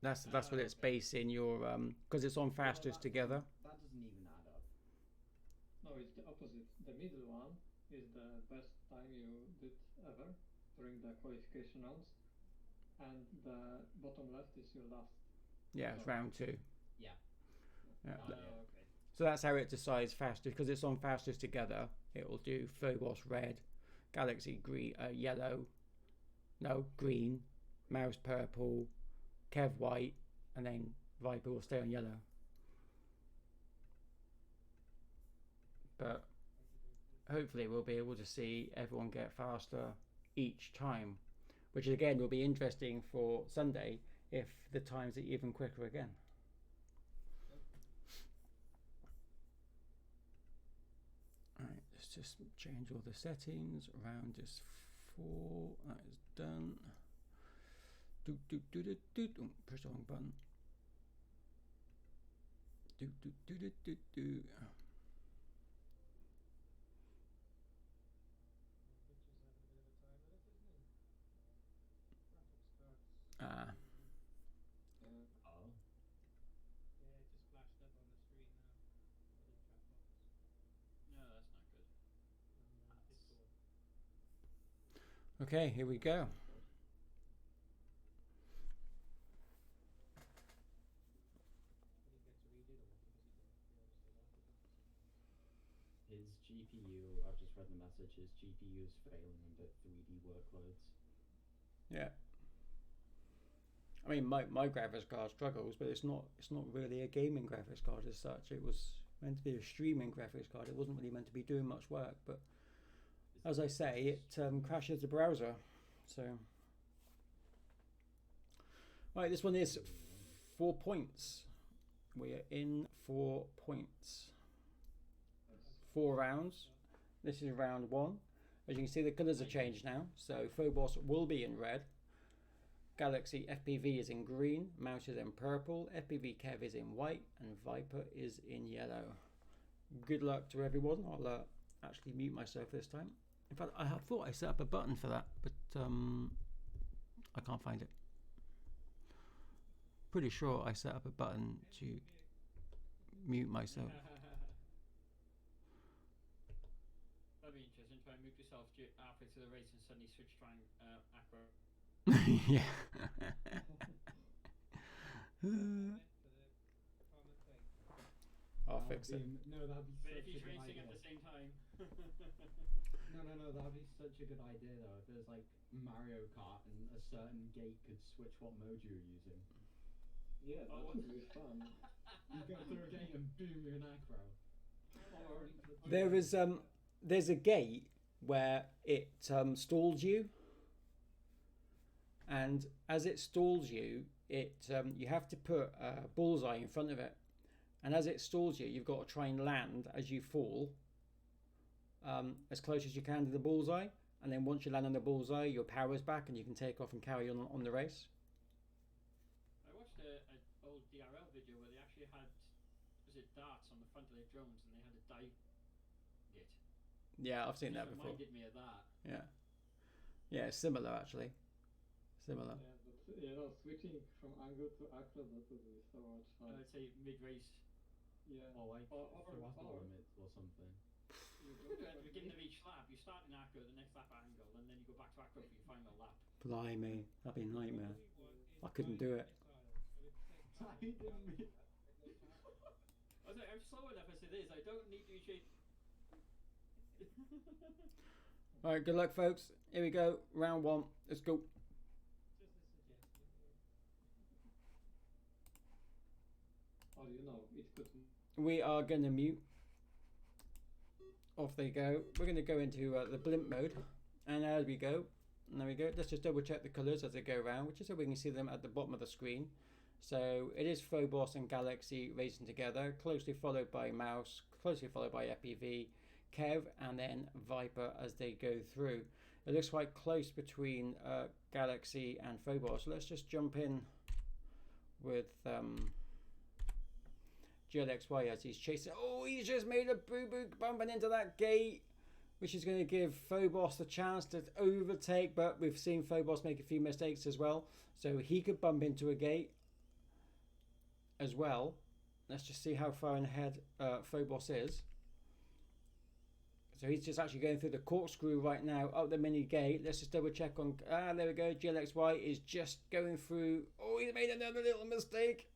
That's what it's basing your because it's on fastest together. That doesn't even add up. No, it's the opposite. The middle one is the best time you did ever during the qualification rounds, and the bottom left is your last. Yeah, it's round 2. Yeah. Yeah. Oh, Oh, okay. So that's how it decides fastest, because it's on fastest together. It will do Phobos red, Galaxy green, green, Mouse purple, Kev white, and then Viper will stay on yellow. But hopefully we'll be able to see everyone get faster each time, which again will be interesting for Sunday if the times are even quicker again. Alright, let's just change all the settings. Round is 4. That is done. Push the wrong button. Ah. Oh. Yeah, it just flashed up on the screen now. Little chat box. No, that's not good. Discord. Okay, here we go. His GPU, I've just read the message, his GPU is failing under 3D workloads. Yeah. I mean, my graphics card struggles, but it's not really a gaming graphics card as such. It was meant to be a streaming graphics card. It wasn't really meant to be doing much work, but as I say, it crashes the browser. So, right, this one is 4 points. We are in 4 points. 4 rounds. This is round 1. As you can see, the colours are changed now. So Phobos will be in red. Galaxy FPV is in green. Mouse is in purple. FPV Kev is in white. And Viper is in yellow. Good luck to everyone. I'll actually mute myself this time. In fact, I thought I set up a button for that, but I can't find it. Pretty sure I set up a button to mute myself. That'd be interesting. Try and mute yourself halfway through the race and suddenly switch to acro. Yeah. I'll fix it. No, that'd be But such if he's a good racing idea. at the same time. No, that'd be such a good idea though. If there's like Mario Kart and a certain gate could switch what mode you're using. Yeah, that would be fun. You go through a gate and boom, you're an acro. There's a gate where it stalls you, and as it stalls you, you have to put a bullseye in front of it, and as it stalls you, you've got to try and land as you fall as close as you can to the bullseye, and then once you land on the bullseye, your power's back and you can take off and carry on the race. I watched an old DRL video where they actually had, was it darts on the front of their drones, and they had a dive it. Yeah, I've seen that It before. reminded me of that. Yeah, similar actually. Similar. Yeah, but switching from angle to acro, that would be so much fun. I'd say mid-race. Yeah. Or like or limits or something. At the beginning of each lap, you start in acro, the next lap angle, and then you go back to acro for your final lap. Blimey, that'd be a nightmare. I couldn't do it. I was like, I'm slow enough as it is. I don't need to change. Alright, good luck folks. Here we go. Round 1. Let's go. Or you know, it could. We are going to mute. Off they go. We're going to go into the blimp mode. And there we go. And there we go. Let's just double check the colours as they go around, which is so we can see them at the bottom of the screen. So it is Phobos and Galaxy racing together, closely followed by Mouse, closely followed by FPV, Kev, and then Viper as they go through. It looks quite close between Galaxy and Phobos. So let's just jump in with GLXY as he's chasing. Oh, he's just made a boo-boo bumping into that gate, which is going to give Phobos the chance to overtake, but we've seen Phobos make a few mistakes as well. So he could bump into a gate as well. Let's just see how far ahead Phobos is. So he's just actually going through the corkscrew right now up the mini gate. Let's just double check on. There we go. GLXY is just going through. Oh, he's made another little mistake.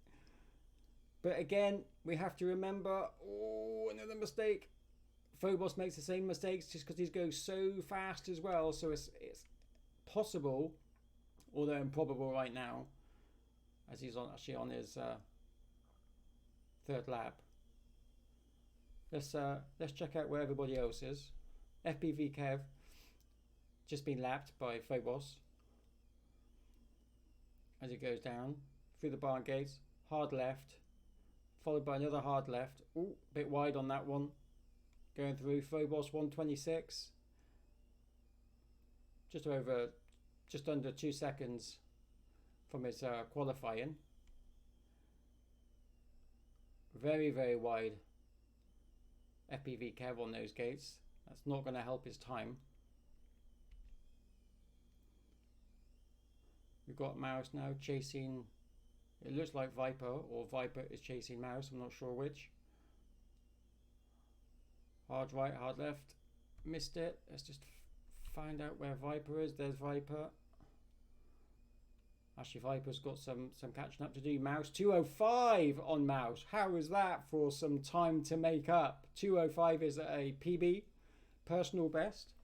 But again, we have to remember, oh, another mistake. Phobos makes the same mistakes just because he's going so fast as well. So it's possible, although improbable right now, as he's actually on his third lap. Let's check out where everybody else is. FPV Kev just been lapped by Phobos as he goes down through the barn gates. Hard left, followed by another hard left. Ooh, bit wide on that one. Going through Phobos 126. Just under 2 seconds from his qualifying. Very, very wide FPV Kev on those gates. That's not going to help his time. We've got Mouse now chasing, it looks like Viper, or Viper is chasing Mouse, I'm not sure which. Hard right, hard left. Missed it. Let's just find out where Viper is. There's Viper. Actually, Viper's got some catching up to do. Mouse 205 on Mouse. How is that for some time to make up? 205 is a PB, personal best.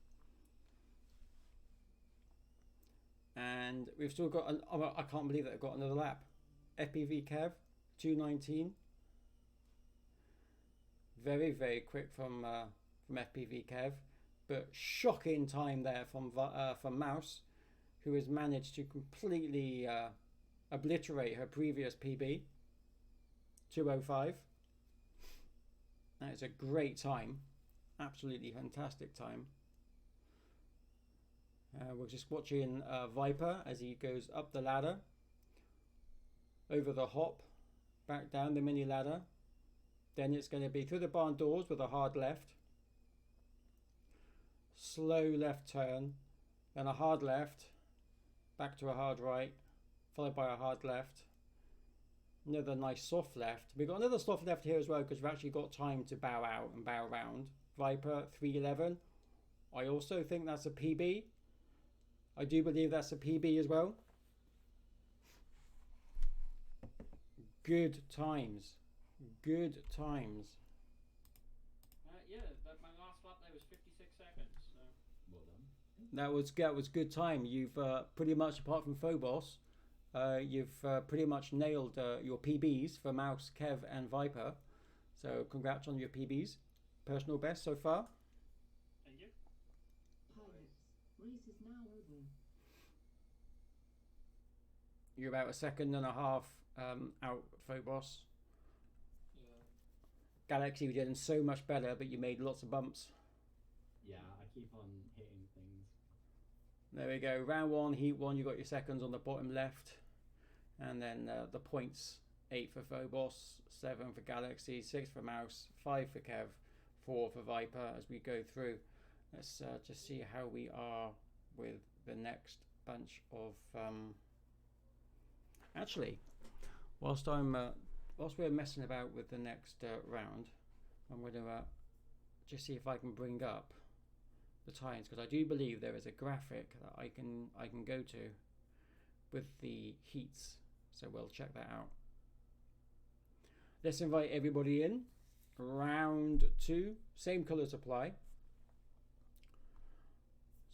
And we've still got, I can't believe that I've got another lap. FPV Kev, 219. Very, very quick from FPV Kev, but shocking time there from Mouse, who has managed to completely obliterate her previous PB, 205. That is a great time, absolutely fantastic time. We're just watching Viper as he goes up the ladder, over the hop, back down the mini ladder. Then it's going to be through the barn doors with a hard left, slow left turn, then a hard left, back to a hard right, followed by a hard left, another nice soft left. We've got another soft left here as well because we've actually got time to bow out and bow round. Viper 311. I also think that's a PB. I do believe that's a PB as well. Good times. Good times. Yeah, my last lap there was 56 seconds. So. Well done. That was good time. You've pretty much, apart from Phobos, you've pretty much nailed your PBs for Mouse, Kev, and Viper. So congrats on your PBs. Personal best so far. Thank you. Pilots, race is now over. You're about a second and a half out, Phobos. Yeah. Galaxy, you did so much better, but you made lots of bumps. Yeah, I keep on hitting things. There we go. Round one, heat one, you got your seconds on the bottom left. And then the points, 8 for Phobos, 7 for Galaxy, 6 for Mouse, 5 for Kev, 4 for Viper as we go through. Let's just see how we are with the next bunch of... Actually, whilst we're messing about with the next round, I'm going to just see if I can bring up the times, because I do believe there is a graphic that I can go to with the heats, so we'll check that out. Let's invite everybody in. Round 2, same colours apply,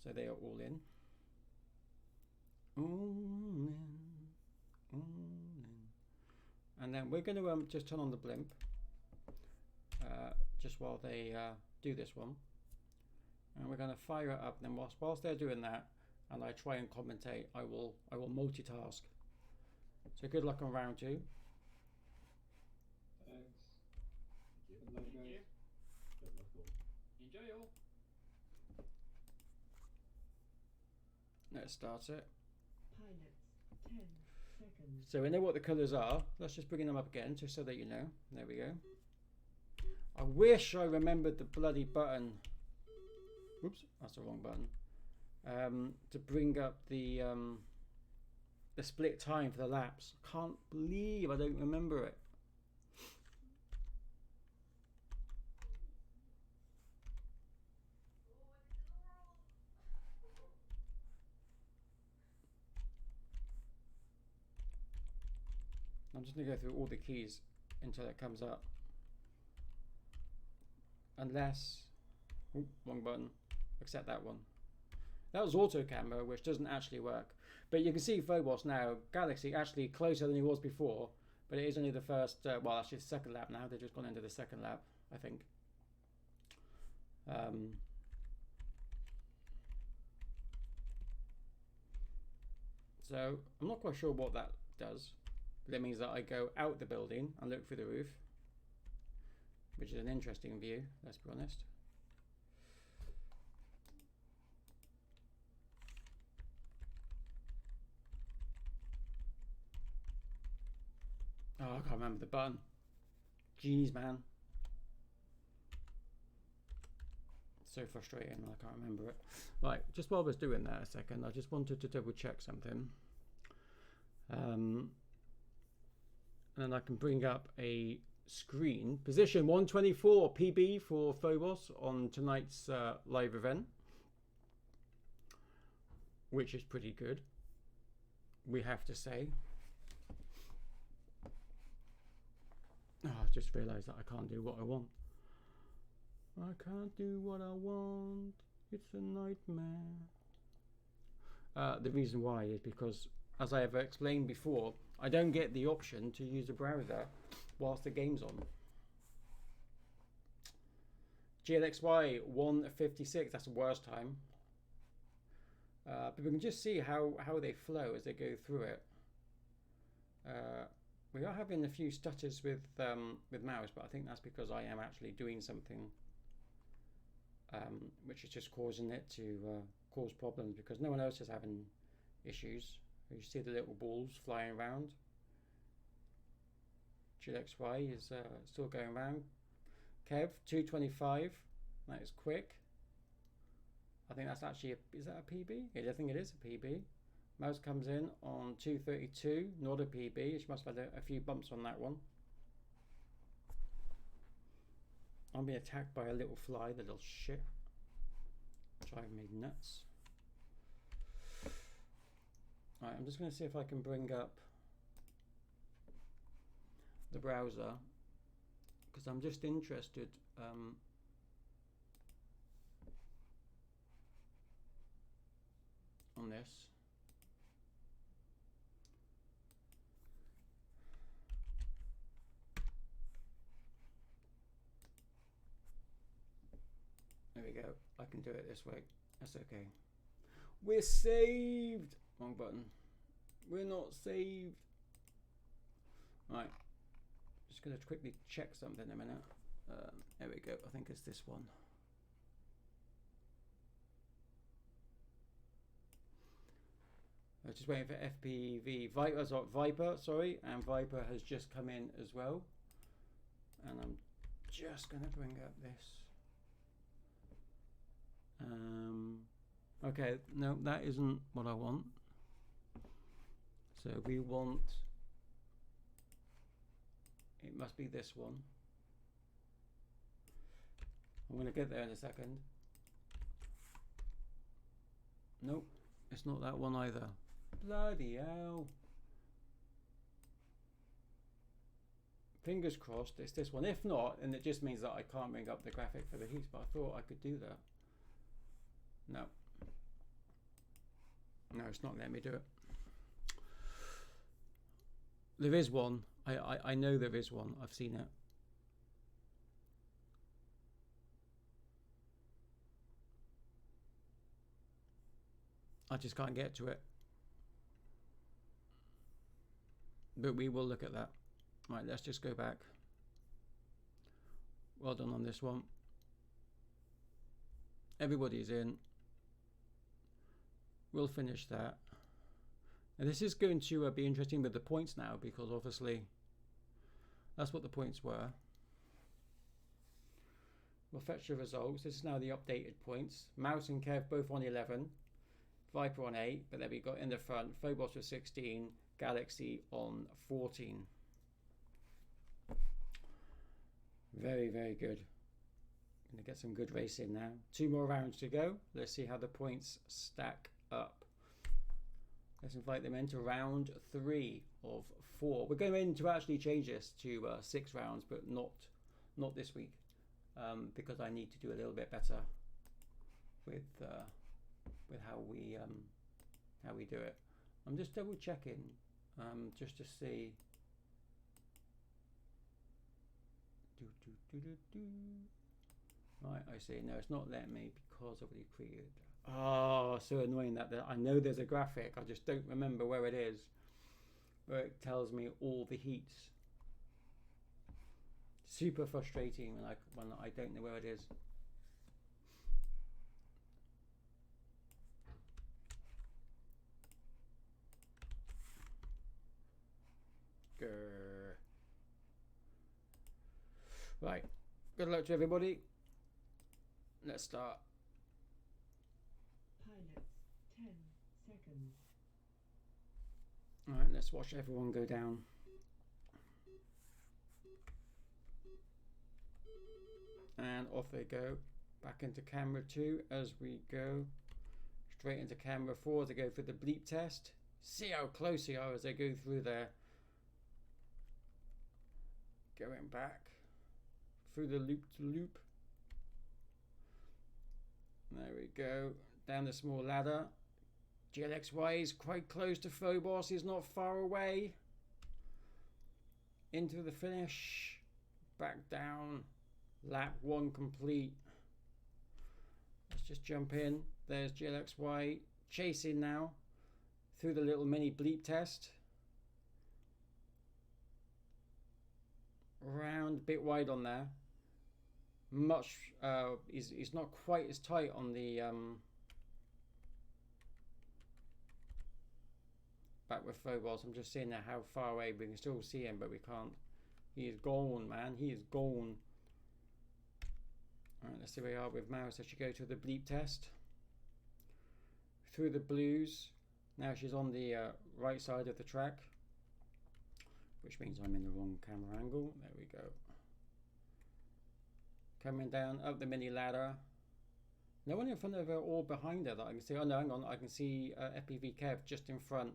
so they are all in. And then we're going to just turn on the blimp just while they do this one, and we're going to fire it up. And then whilst they're doing that, and I try and commentate, I will multitask. So good luck on round 2. Thanks. Thank you. Good luck, Thank guys. you. Good luck all. Enjoy all. Let's start it. Pilots, 10 seconds. So we know what the colours are. Let's just bring them up again, just so that you know. There we go. I wish I remembered the bloody button. Oops, that's the wrong button. To bring up the split time for the laps. Can't believe I don't remember it. I'm just going to go through all the keys until it comes up. Unless, ooh, wrong button, accept that one. That was auto camera, which doesn't actually work. But you can see Phobos now, Galaxy actually closer than he was before, but it is only the first, well actually the second lap now, they've just gone into the second lap, I think. So I'm not quite sure what that does, but it means that I go out the building and look through the roof, which is an interesting view, let's be honest. Oh, I can't remember the button. Jeez, man. So frustrating, I can't remember it. Right, just while I was doing that a second, I just wanted to double check something. And then I can bring up a screen. Position 124 PB for Phobos on tonight's live event, which is pretty good, we have to say. Oh, I just realised that I can't do what I want. I can't do what I want. It's a nightmare. The reason why is because, as I have explained before, I don't get the option to use the browser whilst the game's on. GLXY 156, that's the worst time. But we can just see how they flow as they go through it. We are having a few stutters with mouse, but I think that's because I am actually doing something which is just causing it to cause problems, because no one else is having issues. You see the little balls flying around. GLXY is still going around. Kev 225, that is quick. I think that's actually is that a PB? Yeah, I think it is a PB. Mouse comes in on 232, not a PB. She must have had a few bumps on that one. I'm being attacked by a little fly, the little shit. Driving me nuts. Alright, I'm just going to see if I can bring up the browser, because I'm just interested. On this. There we go. I can do it this way. That's okay. We're saved. Wrong button. We're not saved. Right. Just going to quickly check something a minute. There we go. I think it's this one. Just waiting for FPV Viper, sorry, and Viper has just come in as well. And I'm just going to bring up this. Okay, no, that isn't what I want. So we want, it must be this one. I'm going to get there in a second. Nope, it's not that one either. Bloody hell. Fingers crossed it's this one. If not, then it just means that I can't bring up the graphic for the heat, but I thought I could do that. No. No, it's not letting me do it. There is one. I know there is one. I've seen it. I just can't get to it. But we will look at that. Right, let's just go back. Well done on this one. Everybody's in. We'll finish that. And this is going to be interesting with the points now, because obviously that's what the points were. We'll fetch the results. This is now the updated points. Mouse and Kev both on 11. Viper on 8, but then we got in the front Phobos with 16, Galaxy on 14. Very, very good. Gonna get some good racing now. 2 more rounds to go. Let's see how the points stack up. Let's invite them into round 3 of 4. We're going to actually change this to 6 rounds, but not this week, because I need to do a little bit better with how we do it. I'm just double checking just to see. Right, I see. No, it's not letting me because I've already created. Oh, so annoying that I know there's a graphic. I just don't remember where it is, where it tells me all the heats. Super frustrating when I don't know where it is. Grr. Right, good luck to everybody. Let's start. Pilots, 10 seconds. Alright, let's watch everyone go down. And off they go. Back into camera 2 as we go. Straight into camera 4 as they go through the bleep test. See how close they are as they go through there. Going back through the loop to loop. There we go. Down the small ladder. GLXY is quite close to Phobos. He's not far away. Into the finish. Back down. Lap 1 complete. Let's just jump in. There's GLXY chasing now through the little mini bleep test. Round, bit wide on there. Much he's not quite as tight on the back with Phobos. I'm just seeing now how far away we can still see him, but we can't. He is gone, man. He is gone. Alright, let's see where we are with Mouse as she go to the bleep test. Through the blues. Now she's on the right side of the track, which means I'm in the wrong camera angle. There we go. Coming down up the mini ladder. No one in front of her or behind her that I can see. Oh no, hang on. I can see FPV Kev just in front.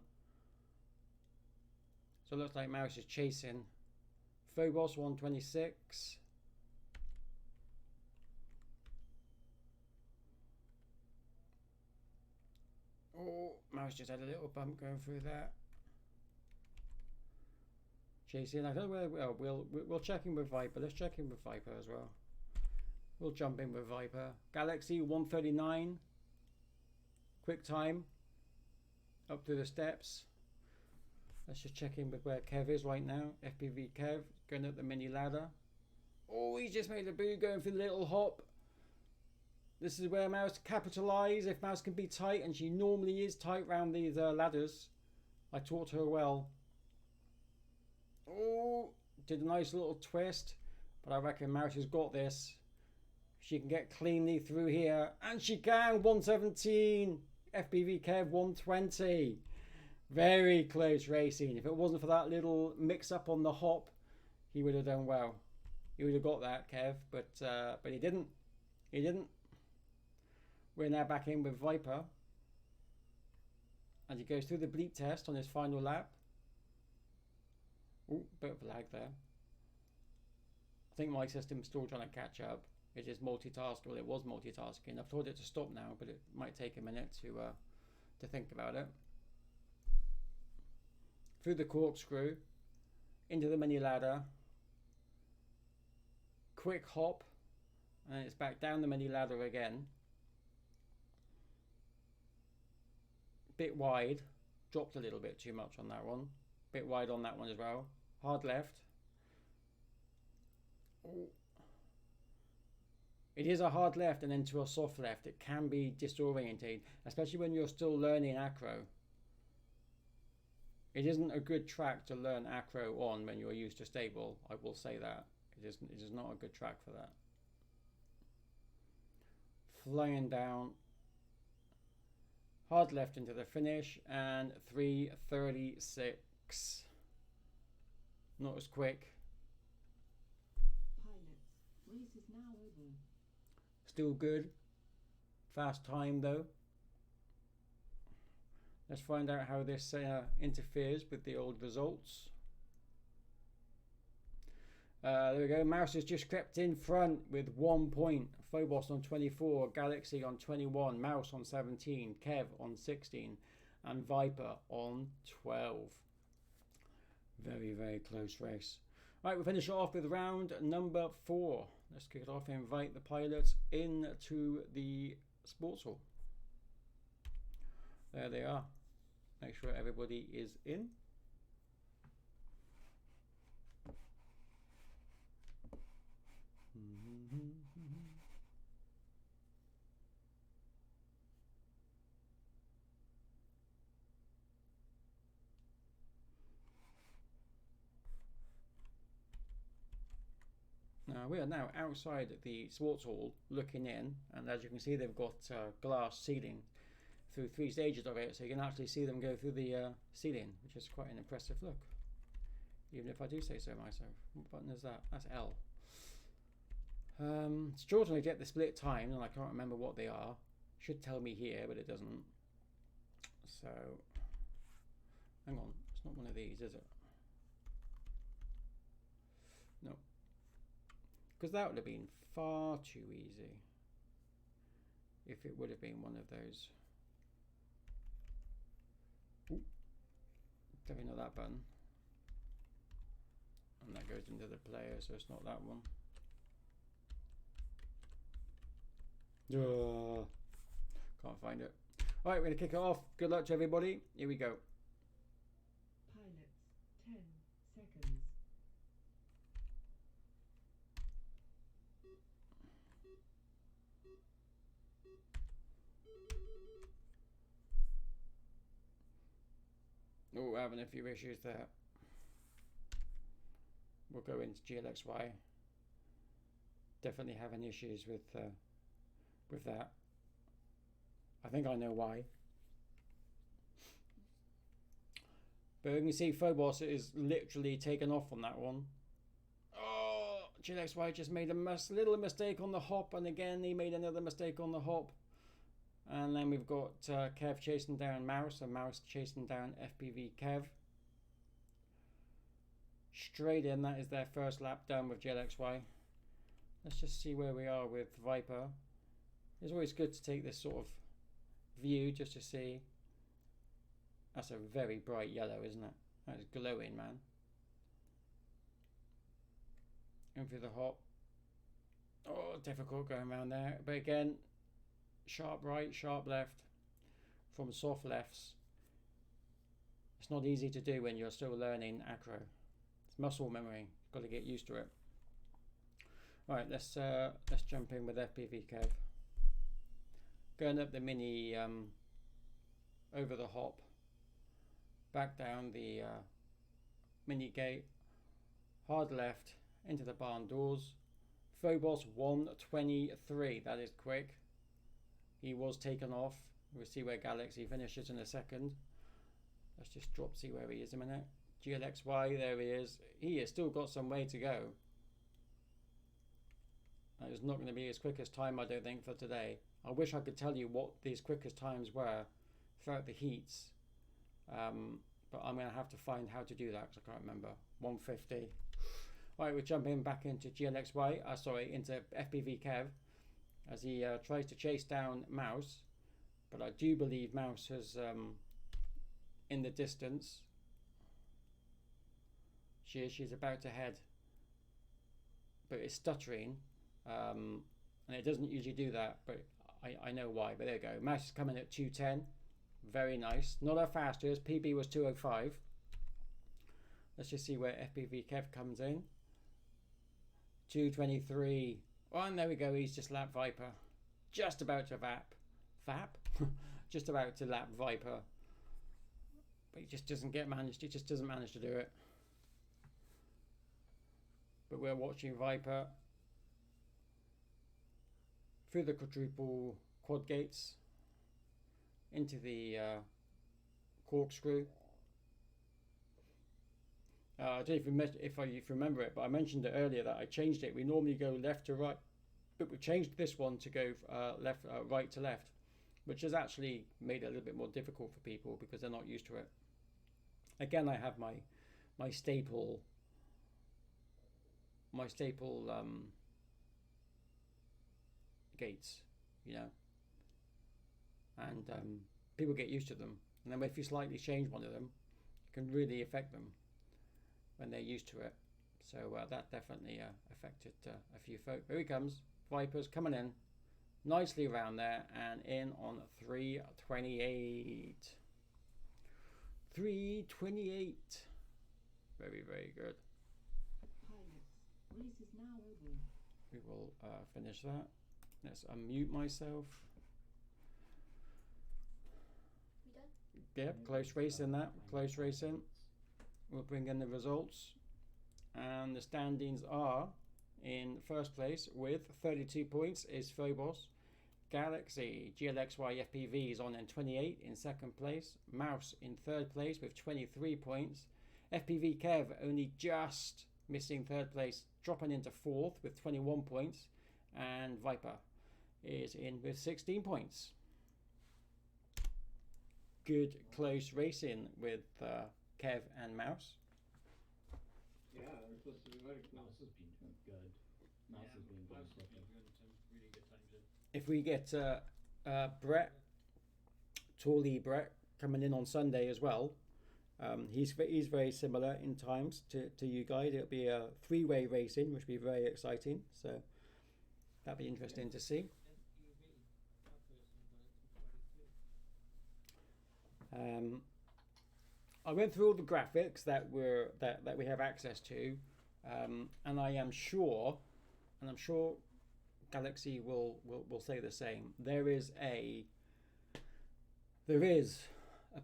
So it looks like Mouse is chasing. Phobos 126. Oh, Mouse just had a little bump going through that. Chasing. I don't know where. Well, we'll check in with Viper. Let's check in with Viper as well. We'll jump in with Viper. Galaxy 139. Quick time. Up to the steps. Let's just check in with where Kev is right now. FPV Kev going up the mini ladder. Oh, he's just made a boo going for the little hop. This is where Mouse capitalise. If Mouse can be tight, and she normally is tight round these ladders. I taught her well. Oh, did a nice little twist. But I reckon Mouse has got this. She can get cleanly through here. And she can. 117. FPV Kev 120. Very close racing. If it wasn't for that little mix up on the hop, he would have done well. He would have got that, Kev. But he didn't. He didn't. We're now back in with Viper. And he goes through the bleep test on his final lap. Ooh, bit of lag there. I think my system's still trying to catch up. It is multitasking. Well, it was multitasking. I've told it to stop now, but it might take a minute to think about it. Through the corkscrew, into the mini ladder. Quick hop, and it's back down the mini ladder again. Bit wide, dropped a little bit too much on that one. Bit wide on that one as well. Hard left. Ooh. It is a hard left and then to a soft left. It can be disorientating, especially when you're still learning acro. It isn't a good track to learn acro on when you're used to stable. I will say that. It is not a good track for that. Flying down. Hard left into the finish and 3:36. Not as quick. Pilots, race is now over. Still good. Fast time though. Let's find out how this interferes with the old results. There we go. Mouse has just crept in front with 1 point. Phobos on 24, Galaxy on 21, Mouse on 17, Kev on 16, and Viper on 12. Very, very close race. Right, we'll finish off with round number 4. Let's kick it off and invite the pilots into the sports hall. There they are. Make sure everybody is in. We are now outside the sports hall looking in, and as you can see they've got glass ceiling through 3 stages of it, so you can actually see them go through the ceiling, which is quite an impressive look, even if I do say so myself. What button is that? That's L. It's shortly to get the split time, and I can't remember what they are. Should tell me here, but it doesn't. So, hang on, it's not one of these, is it? No. Because that would have been far too easy if it would have been one of those. Ooh, definitely not that button. And that goes into the player, so it's not that one. Can't find it. Alright, we're going to kick it off. Good luck to everybody. Here we go. Pilots, 10 seconds. Oh, having a few issues there. We'll go into GLXY. Definitely having issues with that. I think I know why. But you can see Phobos is literally taken off on that one. Oh, GLXY just made a little mistake on the hop, and again he made another mistake on the hop. And then we've got Kev chasing down Mouse, and Mouse chasing down FPV Kev. Straight in, that is their first lap done with GLXY. Let's just see where we are with Viper. It's always good to take this sort of view just to see. That's a very bright yellow, isn't it? That is glowing, man. In through the hop. Oh, difficult going around there. But again, sharp right, sharp left, from soft lefts. It's not easy to do when you're still learning acro. It's muscle memory. Got to get used to it. Right, let's jump in with FPV Kev. Going up the mini over the hop, back down the mini gate, hard left into the barn doors. Phobos 123. That is quick. He was taken off. We'll see where Galaxy finishes in a second. Let's just see where he is a minute. GLXY, there he is. He has still got some way to go. That is not going to be his quickest time, I don't think, for today. I wish I could tell you what these quickest times were throughout the heats. But I'm going to have to find how to do that because I can't remember. 150. Right, we're jumping back into GLXY. Sorry, into FPV Kev. As he tries to chase down Mouse, but I do believe Mouse has in the distance. She's about to head, but it's stuttering, and it doesn't usually do that, but I know why. But there you go. Mouse is coming at 210. Very nice. Not our fastest. PB was 205. Let's just see where FPV Kev comes in. 223. Oh, and there we go. He's just lapped Viper. Just about to Vap? Just about to lap Viper. But he just doesn't manage to do it. But we're watching Viper through the quadruple quad gates into the corkscrew. I don't know if you remember it, but I mentioned it earlier that I changed it. We normally go left to right, but we changed this one to go right to left. which has actually made it a little bit more difficult for people because they're not used to it. Again, I have my staple gates, you know, and people get used to them, and then if you slightly change one of them, it can really affect them when they're used to it. So that definitely affected a few folk. Here he comes, Vipers coming in nicely around there and in on 328. 328. Very, very good. Pilots, race is now over. We will finish that. Let's unmute myself. We done? Yep, close racing that. Close racing. We'll bring in the results. And the standings are in first place with 32 points is Phobos. Galaxy GLXY FPV is on in 28 in second place. Mouse in third place with 23 points. FPV Kev only just missing third place, dropping into fourth with 21 points. And Viper is in with 16 points. Good close racing with Kev and Mouse. Yeah, it was very Mouse close. has been doing good. Mouse has been Mouse good. has been doing some really good times in. If we get Brett, Tawley Brett, coming in on Sunday as well, he's very similar in times to you guys. It'll be a three-way racing, which will be very exciting. So that'll be interesting to see. I went through all the graphics that we have access to, and I'm sure Galaxy will say the same. There is a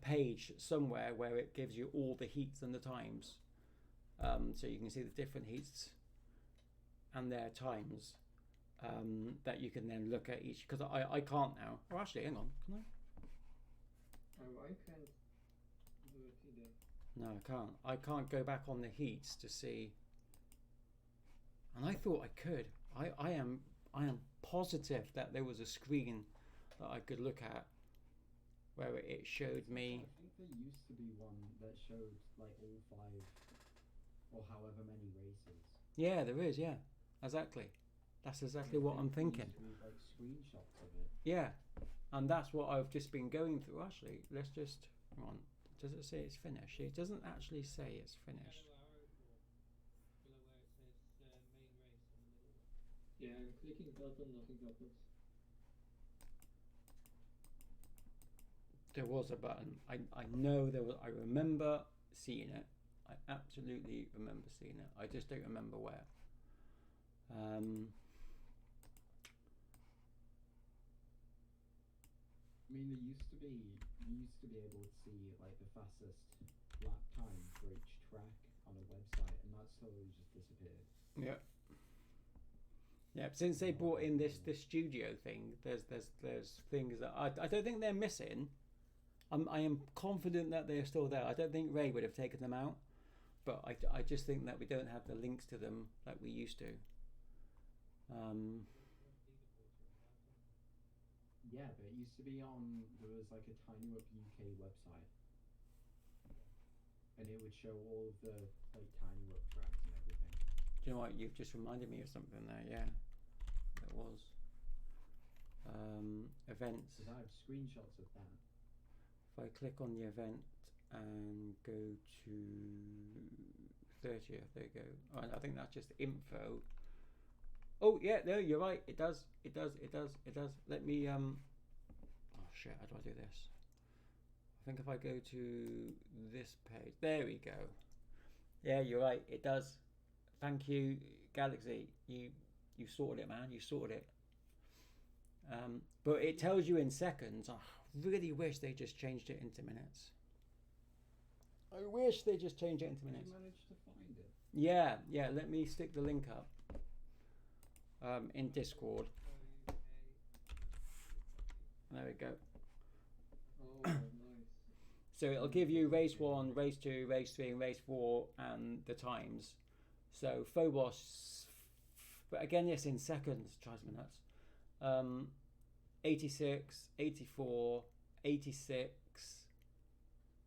page somewhere where it gives you all the heats and the times, so you can see the different heats and their times, that you can then look at each. Because I can't now. Oh, actually, hang on. Can I? I can't do it either. No, I can't. I can't go back on the heats to see. And I thought I could. I am positive that there was a screen that I could look at where it showed me. I think there used to be one that showed like all 5 or however many races. Yeah, there is. Yeah, exactly. That's exactly what I'm thinking. There used to be, like screenshots of it. Yeah, and that's what I've just been going through. Actually, let's just hang on. Does it say it's finished? It doesn't actually say it's finished. Yeah, I'm clicking button, nothing happens. There was a button. I know there was. I remember seeing it. I absolutely remember seeing it. I just don't remember where. I mean, you used to be able to see like the fastest lap time for each track on a website, and that slowly just disappeared. Yeah. Yeah. Since they brought in this studio thing, there's things that I don't think they're missing. I am confident that they're still there. I don't think Ray would have taken them out, but I just think that we don't have the links to them like we used to. Yeah, but it used to be on. There was like a Tiny Up UK website, and it would show all of the like Tiny Up tracks and everything. Do you know what? You've just reminded me of something there. Yeah, it was events. Because I have screenshots of that. If I click on the event and go to 30th, there you go. Oh, I think that's just info. Oh yeah, no, you're right. It does. Let me oh shit, how do I do this? I think if I go to this page, there we go. Yeah, you're right. It does. Thank you, Galaxy. You sorted it, man. You sorted it. But it tells you in seconds. I really wish they just changed it into minutes. I wish they just changed it into Did minutes. you manage to find it? Yeah. Let me stick the link up in Discord. There we go. Oh, nice. So it'll give you race 1, race 2, race 3, and race 4, and the times. So Phobos, but again, yes, in seconds, drives me nuts. 86, 84, 86,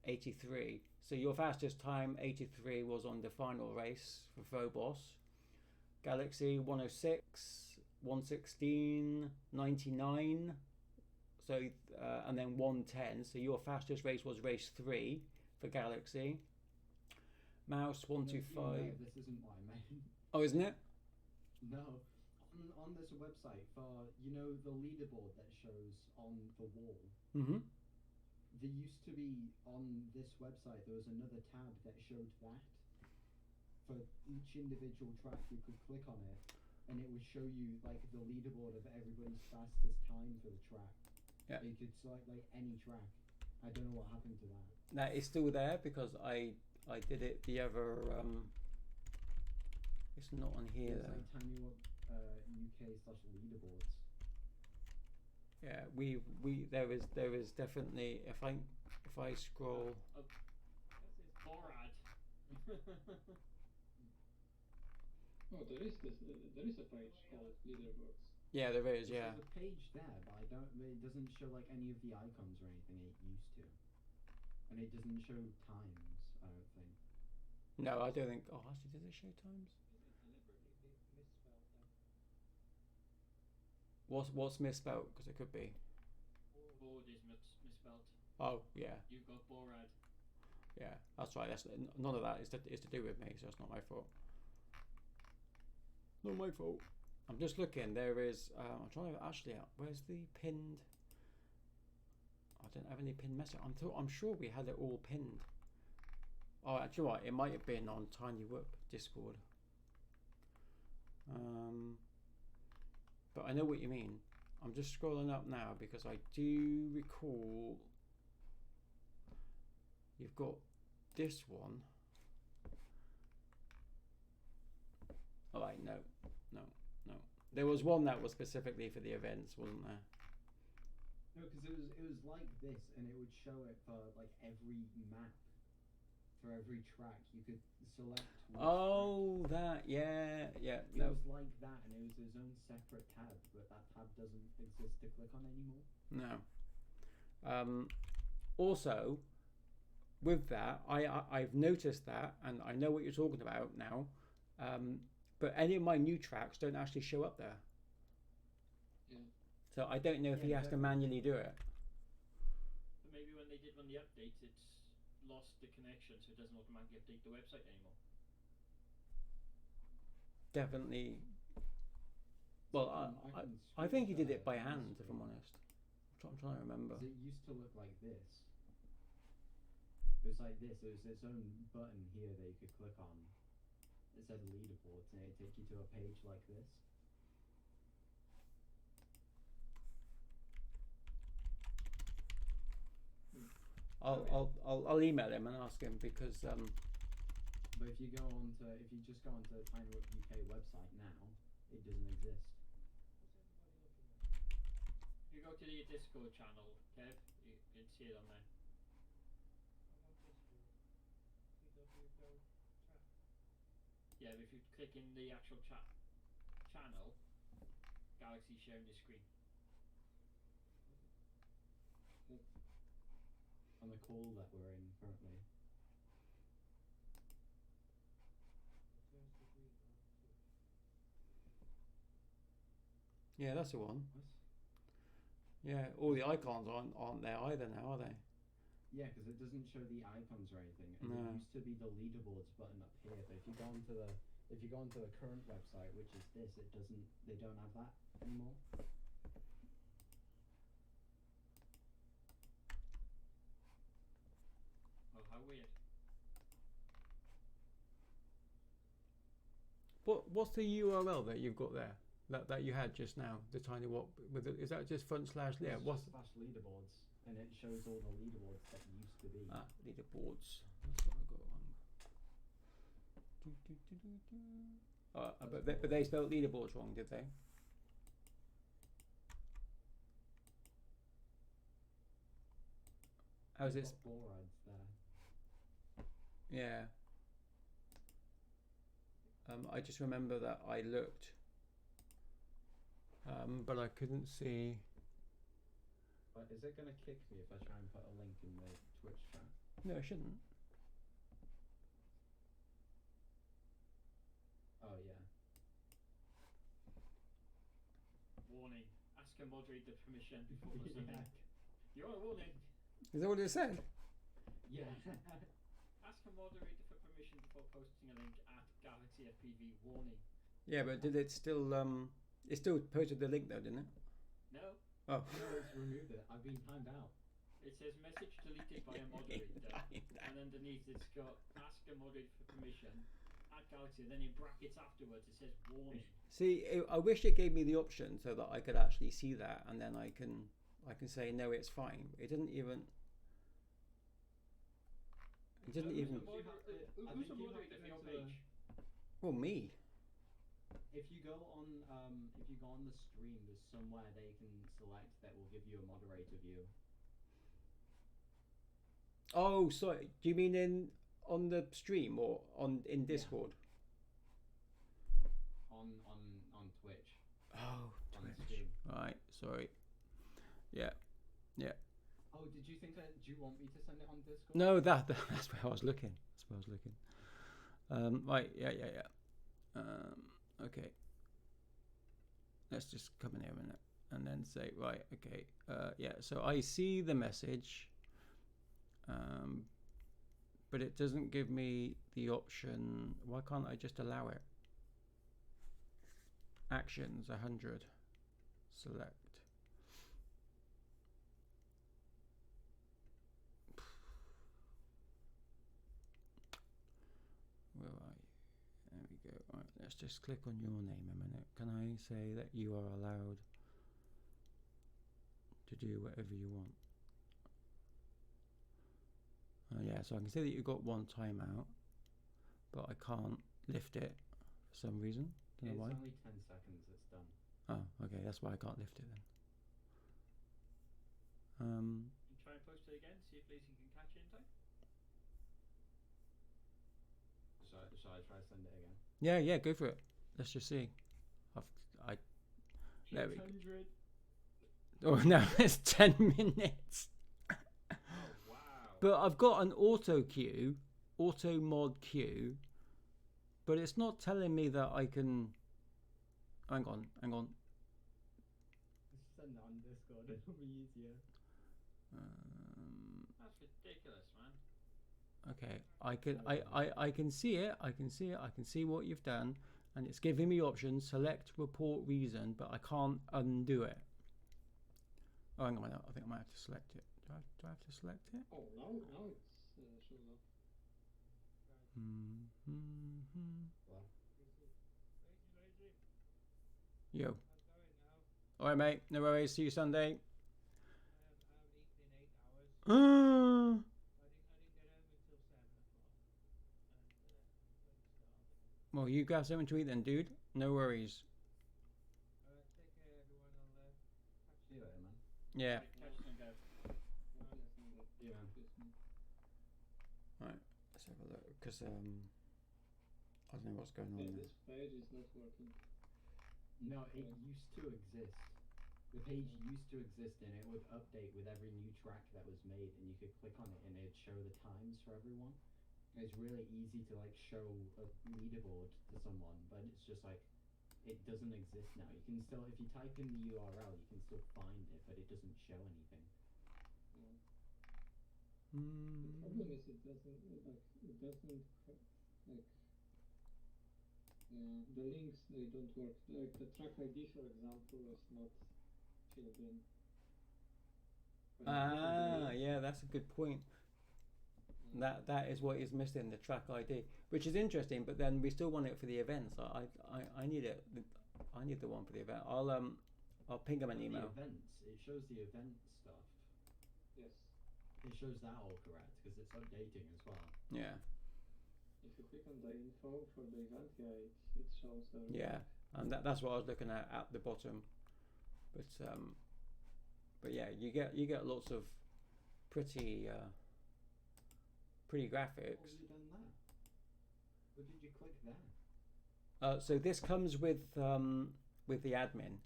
83. So your fastest time, 83, was on the final race for Phobos. Galaxy 106, 116, 99. So and then 110. So your fastest race was race 3 for Galaxy. Mouse 125. This isn't what I meant. Oh, isn't it? No. On this website for the leaderboard that shows on the wall. Mm-hmm. There used to be on this website there was another tab that showed that. For each individual track you could click on it and it would show you like the leaderboard of everybody's fastest time for the track. Yeah. You could select like any track. I don't know what happened to that. That is still there because I did it the other it's not on here It's though. like TinyWorld UK/leaderboards. Yeah, we there is definitely if I scroll. Borad. Oh, there is a page called leaderboards. Yeah, there is. Yeah. There's a page there, but it doesn't show like any of the icons or anything it used to, and it doesn't show times. I don't think. No, I don't think. Oh, actually, does it show times? What's misspelled? Because it could be. Board is misspelled. Oh yeah. You've got Borad. Yeah, that's right. That's none of that is to do with me, so it's not my fault. Not my fault. I'm just looking. There is. I'm trying to actually. Where's the pinned? I don't have any pinned message. I'm sure we had it all pinned. Oh, actually, what? It might have been on Tiny Whoop Discord. But I know what you mean. I'm just scrolling up now because I do recall you've got this one. Oh, wait, no. There was one that was specifically for the events, wasn't there? No, because it was like this, and it would show it for like every map, for every track. You could select. Oh, that, yeah. It was like that, and it was its own separate tab, but that tab doesn't exist to click on anymore. No. Also, with that, I've noticed that, and I know what you're talking about now. But any of my new tracks don't actually show up there. Yeah. So I don't know if he has to manually do it. But maybe when they did run the update, it's lost the connection, so it doesn't automatically update the website anymore. Definitely. Well, I think he did it by hand, if I'm honest. I'm trying to remember. It used to look like this. It was like this. It was its own button here that you could click on. It said leaderboards, and it'd take you to a page like this. I'll email him and ask him because. But if you just go onto the Tiny Whoop UK website now, it doesn't exist. If you go to the Discord channel, Kev, you can see it on there. Yeah, but if you click in the actual channel, Galaxy's sharing the screen. On the call that we're in currently. Yeah, that's the one. What? Yeah, all the icons aren't there either now, are they? Yeah, because it doesn't show the icons or anything. And No. There used to be the leaderboards button up here, but if you go onto the current website, which is this, they don't have that anymore. Oh, how weird. What's the URL that you've got there? That you had just now, the Tiny Whoop with is that just /? Yeah, what's slash leaderboards, and it shows all the leaderboards that used to be. leaderboards? That's what I got on. But they spelled leaderboards wrong, did they? How's it? Borads there. Yeah. I just remember that I looked, but I couldn't see. But is it gonna kick me if I try and put a link in the Twitch chat? No, it shouldn't. Oh yeah. Warning. Ask a moderator permission before Yeah. posting a link. You're on a warning. Is that what it said? Yeah. Ask a moderator for permission before posting a link at Galaxy FPV. Warning. Yeah, but did it still it still posted the link though, didn't it? No. Oh. No, it's removed it. I've been timed out. It says message deleted by a moderator, and underneath it's got ask a moderator for permission at Galaxy, and then in brackets afterwards it says warning. See, I wish it gave me the option so that I could actually see that, and then I can say no, it's fine. It didn't even. It didn't Who's even. the I who's think the you have moderator to for your enter the- page? Well, me. If you go on the stream, there's somewhere they can select that will give you a moderator view. Oh, sorry. Do you mean on the stream or in Discord? On Twitch. Oh, On the Twitch. stream. Right. Sorry. Yeah. Yeah. Oh, did you think that? Do you want me to send it on Discord? No, that's where I was looking. That's where I was looking. Right. Yeah. Okay. Let's just come in here a minute and then say, right, okay. Yeah. So I see the message. But it doesn't give me the option. Why can't I just allow it? Actions 100. Select. Where are you? There we go. Right, let's just click on your name a minute. Can I say that you are allowed to do whatever you want? Yeah, so I can see that you've got one timeout, but I can't lift it for some reason. Don't It's know why. only 10 seconds. It's done. Oh, okay, that's why I can't lift it then. You try and post it again, see if Lacey can catch it in time. Shall I try send it again? Yeah, go for it. Let's just see. There we go. 600. Oh no, it's 10 minutes. Oh wow. But I've got an auto queue, auto mod queue, but it's not telling me that I can. Hang on. Just send it on Discord. It'll be easier. That's ridiculous, man. Okay, I can see it. I can see what you've done, and it's giving me options. Select report reason, but I can't undo it. Oh, hang on a minute. I think I might have to select it. Do I have to select it? Oh, now it's shows up. Well, Lazy. Yo. I'm going now. All right, mate. No worries. See you Sunday. I haven't eaten in 8 hours. Ah. I didn't get home until 7 o'clock. And I'm starving. Well, you grab something to eat then, dude. No worries. Alright, take care everyone. I'll catch see you later, man. Yeah. Catch us and go. See you, man. Right. Let's have a look because I don't know what's going on Yeah, there. this page is not working. No, it used to exist. The page used to exist and it would update with every new track that was made, and you could click on it and it'd show the times for everyone. It's really easy to like show a leaderboard to someone, but it's just like it doesn't exist now. You can still, if you type in the URL, you can still find it, but it doesn't show anything. The problem is it doesn't like the links, they don't work. Like the track ID, for example, is not filled in. Yeah, that's a good point. That is what is missing, the track ID, which is interesting. But then we still want it for the events. I need it. I need the one for the event. I'll ping them an email. The events, it shows the event stuff. Yes. It shows that all correct because it's updating as well. Yeah. If you click on the info for the event, yeah, it shows everything. Yeah, and that's what I was looking at the bottom. But yeah, you get lots of pretty What graphics. have you done there? What did you click there? So this comes with the admin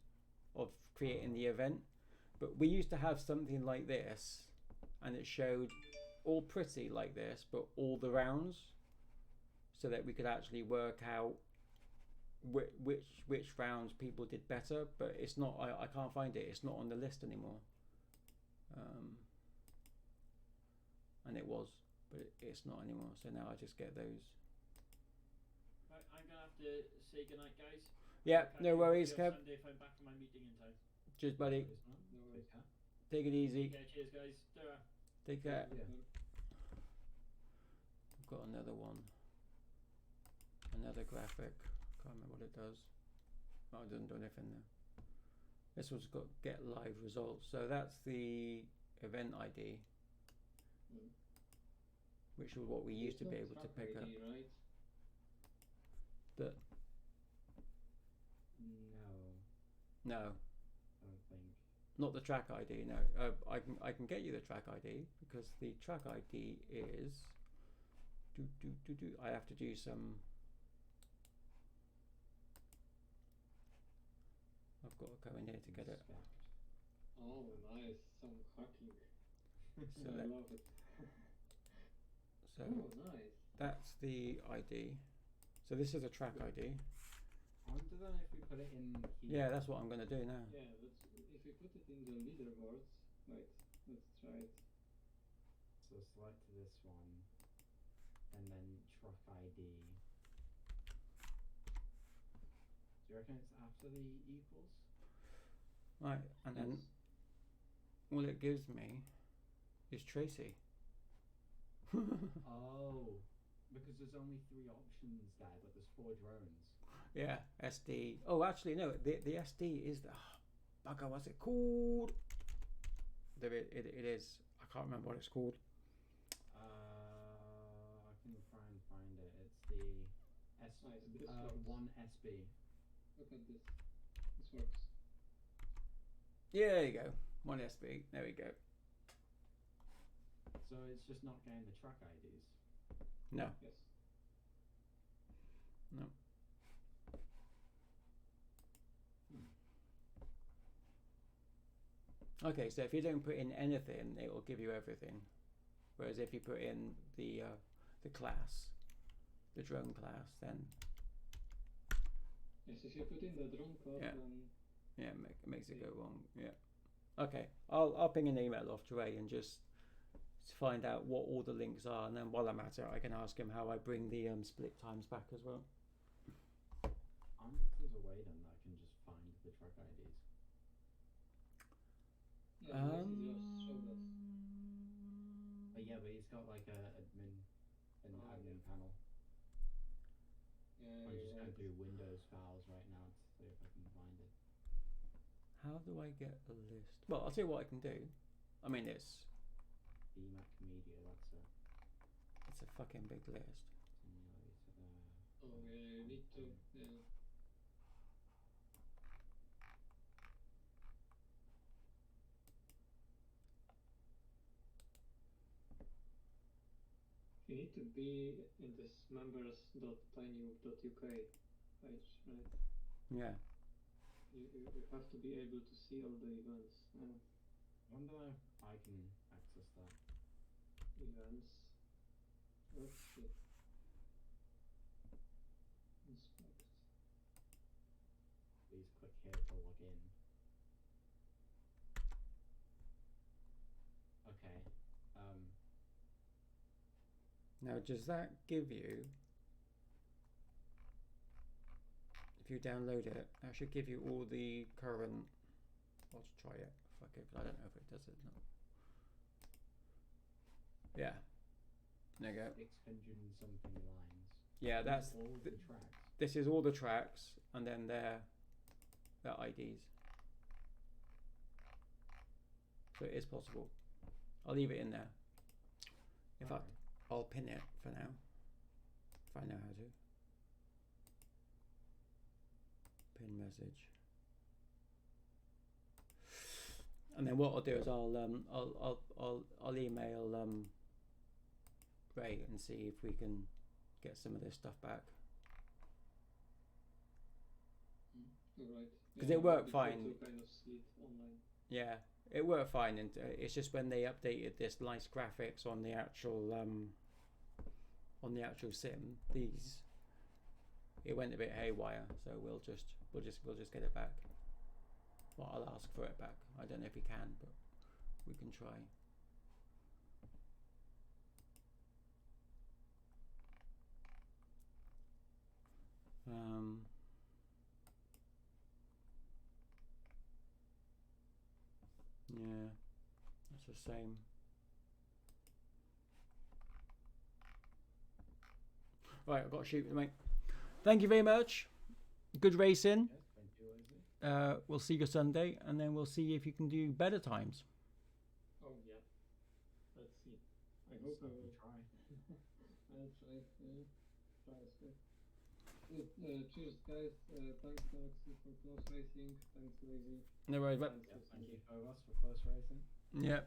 of creating the event. But we used to have something like this, and it showed all pretty like this, but all the rounds, so that we could actually work out which rounds people did better. But it's not. I can't find it. It's not on the list anymore. And it was, but it's not anymore. So now I just get those. Right, I'm gonna have to say goodnight, guys. Yeah, I'll catch no you worries, on Kev. Sunday if I'm back from my meeting in time. Cheers, buddy. No worries. Take it easy. Okay, cheers, guys. Ta-ra. Take care. Yeah. I've got another one. Another graphic. Can't remember what it does. Oh, it doesn't do anything there. This one's got get live results. So that's the event ID, which was what we used to be able to pick up. Right? The No, no, I don't think. not the track ID. No, I can get you the track ID because the track ID is. I have to do some. I've got to go in here to get it. Inspect. Oh, nice. Some hacking. So I that- love it. So Oh, nice. that's the ID. So this is a track ID. I wonder then if we put it in here. Yeah, that's what I'm going to do now. Yeah, if we put it in the leaderboards, wait, let's try it. So select this one, and then truck ID. Do you reckon it's after the equals? Right, and then Yes. all it gives me is Tracy. Oh, because there's only 3 options there, but there's 4 drones. Yeah, SD. Oh, actually, no. The SD is the bugger. What's it called? There it is. I can't remember what it's called. I can try and find it. It's the Nice, this works. 1SB. Look at this. This works. Yeah, there you go. 1SB. There we go. So it's just not getting the track IDs. No. Yes. No. Okay, so if you don't put in anything, it will give you everything. Whereas if you put in the class, the drone class, then Yes, if you put in the drone class, Yeah. then yeah, it makes it go wrong. Yeah. Okay, I'll ping an email off to Ray and just find out what all the links are, and then while I'm at it, I can ask him how I bring the split times back as well. I wonder if there's a way then that I can just find the track IDs. yeah, this is just show that. But yeah, but it's got like an admin panel. Yeah, I'm you're just going right. through Windows files right now to see if I can find it. How do I get a list? Well, I'll tell you what I can do. I mean, it's BMAC Media, that's a fucking big list. simulator there. Oh yeah, you need to. Yeah. You need to be in this members.tinyurl.uk page, right? Yeah. You have to be able to see all the events. I wonder if I can access that. Events. Oh shit. Inspect. Please click here to log in. Okay. Now, does that give you? If you download it, that should give you all the current. Let's try it. Fuck it, 'cause I don't know if it does it. No. Yeah. There you go. 600 and something lines. Yeah, And that's all of the tracks. this is all the tracks, and then their IDs. So it is possible. I'll leave it in there. In fact, I'll pin it for now, if I know how to. Pin message. And then what I'll do is I'll email Ray and see if we can get some of this stuff back. Alright. 'Cause it worked fine. To kind of see it online. Yeah, it worked fine, and it's just when they updated this nice graphics on the actual sim, these, it went a bit haywire. So we'll just get it back. Well, I'll ask for it back. I don't know if we can, but we can try. Yeah, that's the same. Right, I've got to shoot, mate. Thank you very much. Good racing. Yes, thank you, Lizzie. We'll see you Sunday, and then we'll see if you can do better times. Oh yeah. Let's see. I hope I will. Try. I'll try. Yeah. Try as well. Cheers, guys. Thanks, Galaxy, for close racing. Thanks, Lazy. No worries, but Yeah, thank you for us for close racing. yeah.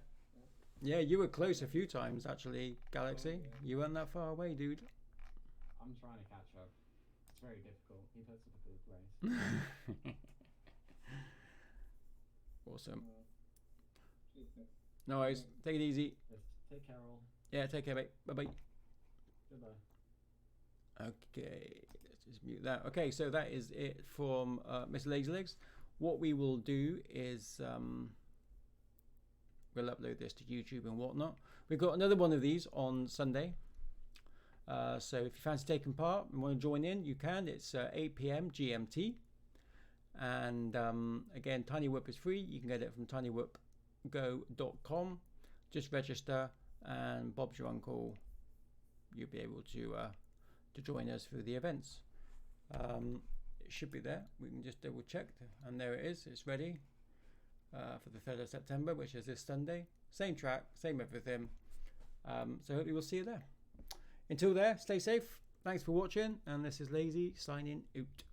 Yeah, you were close a few times actually, Galaxy. Oh, yeah. You weren't that far away, dude. I'm trying to catch up. It's very difficult. He puts up a good race. Awesome. Cheers, guys. No worries. Take it easy. Yes, take care, all. Yeah, take care, mate. Bye bye. Goodbye. Okay, let's just mute that. Okay, so that is it from Mr. Lazy Legs. What we will do is we'll upload this to YouTube and whatnot. We've got another one of these on Sunday. So if you fancy taking part and want to join in, you can. It's 8 p.m. GMT. And again, Tiny Whip is free. You can get it from tinywhipgo.com. Just register, and Bob's your uncle. You'll be able to join us for the events. It should be there. We can just double check, and there it is. It's ready for the 3rd of September, which is this Sunday. Same track, same everything. So hopefully we'll see you there. Until there, stay safe. Thanks for watching, and this is Lazy signing out.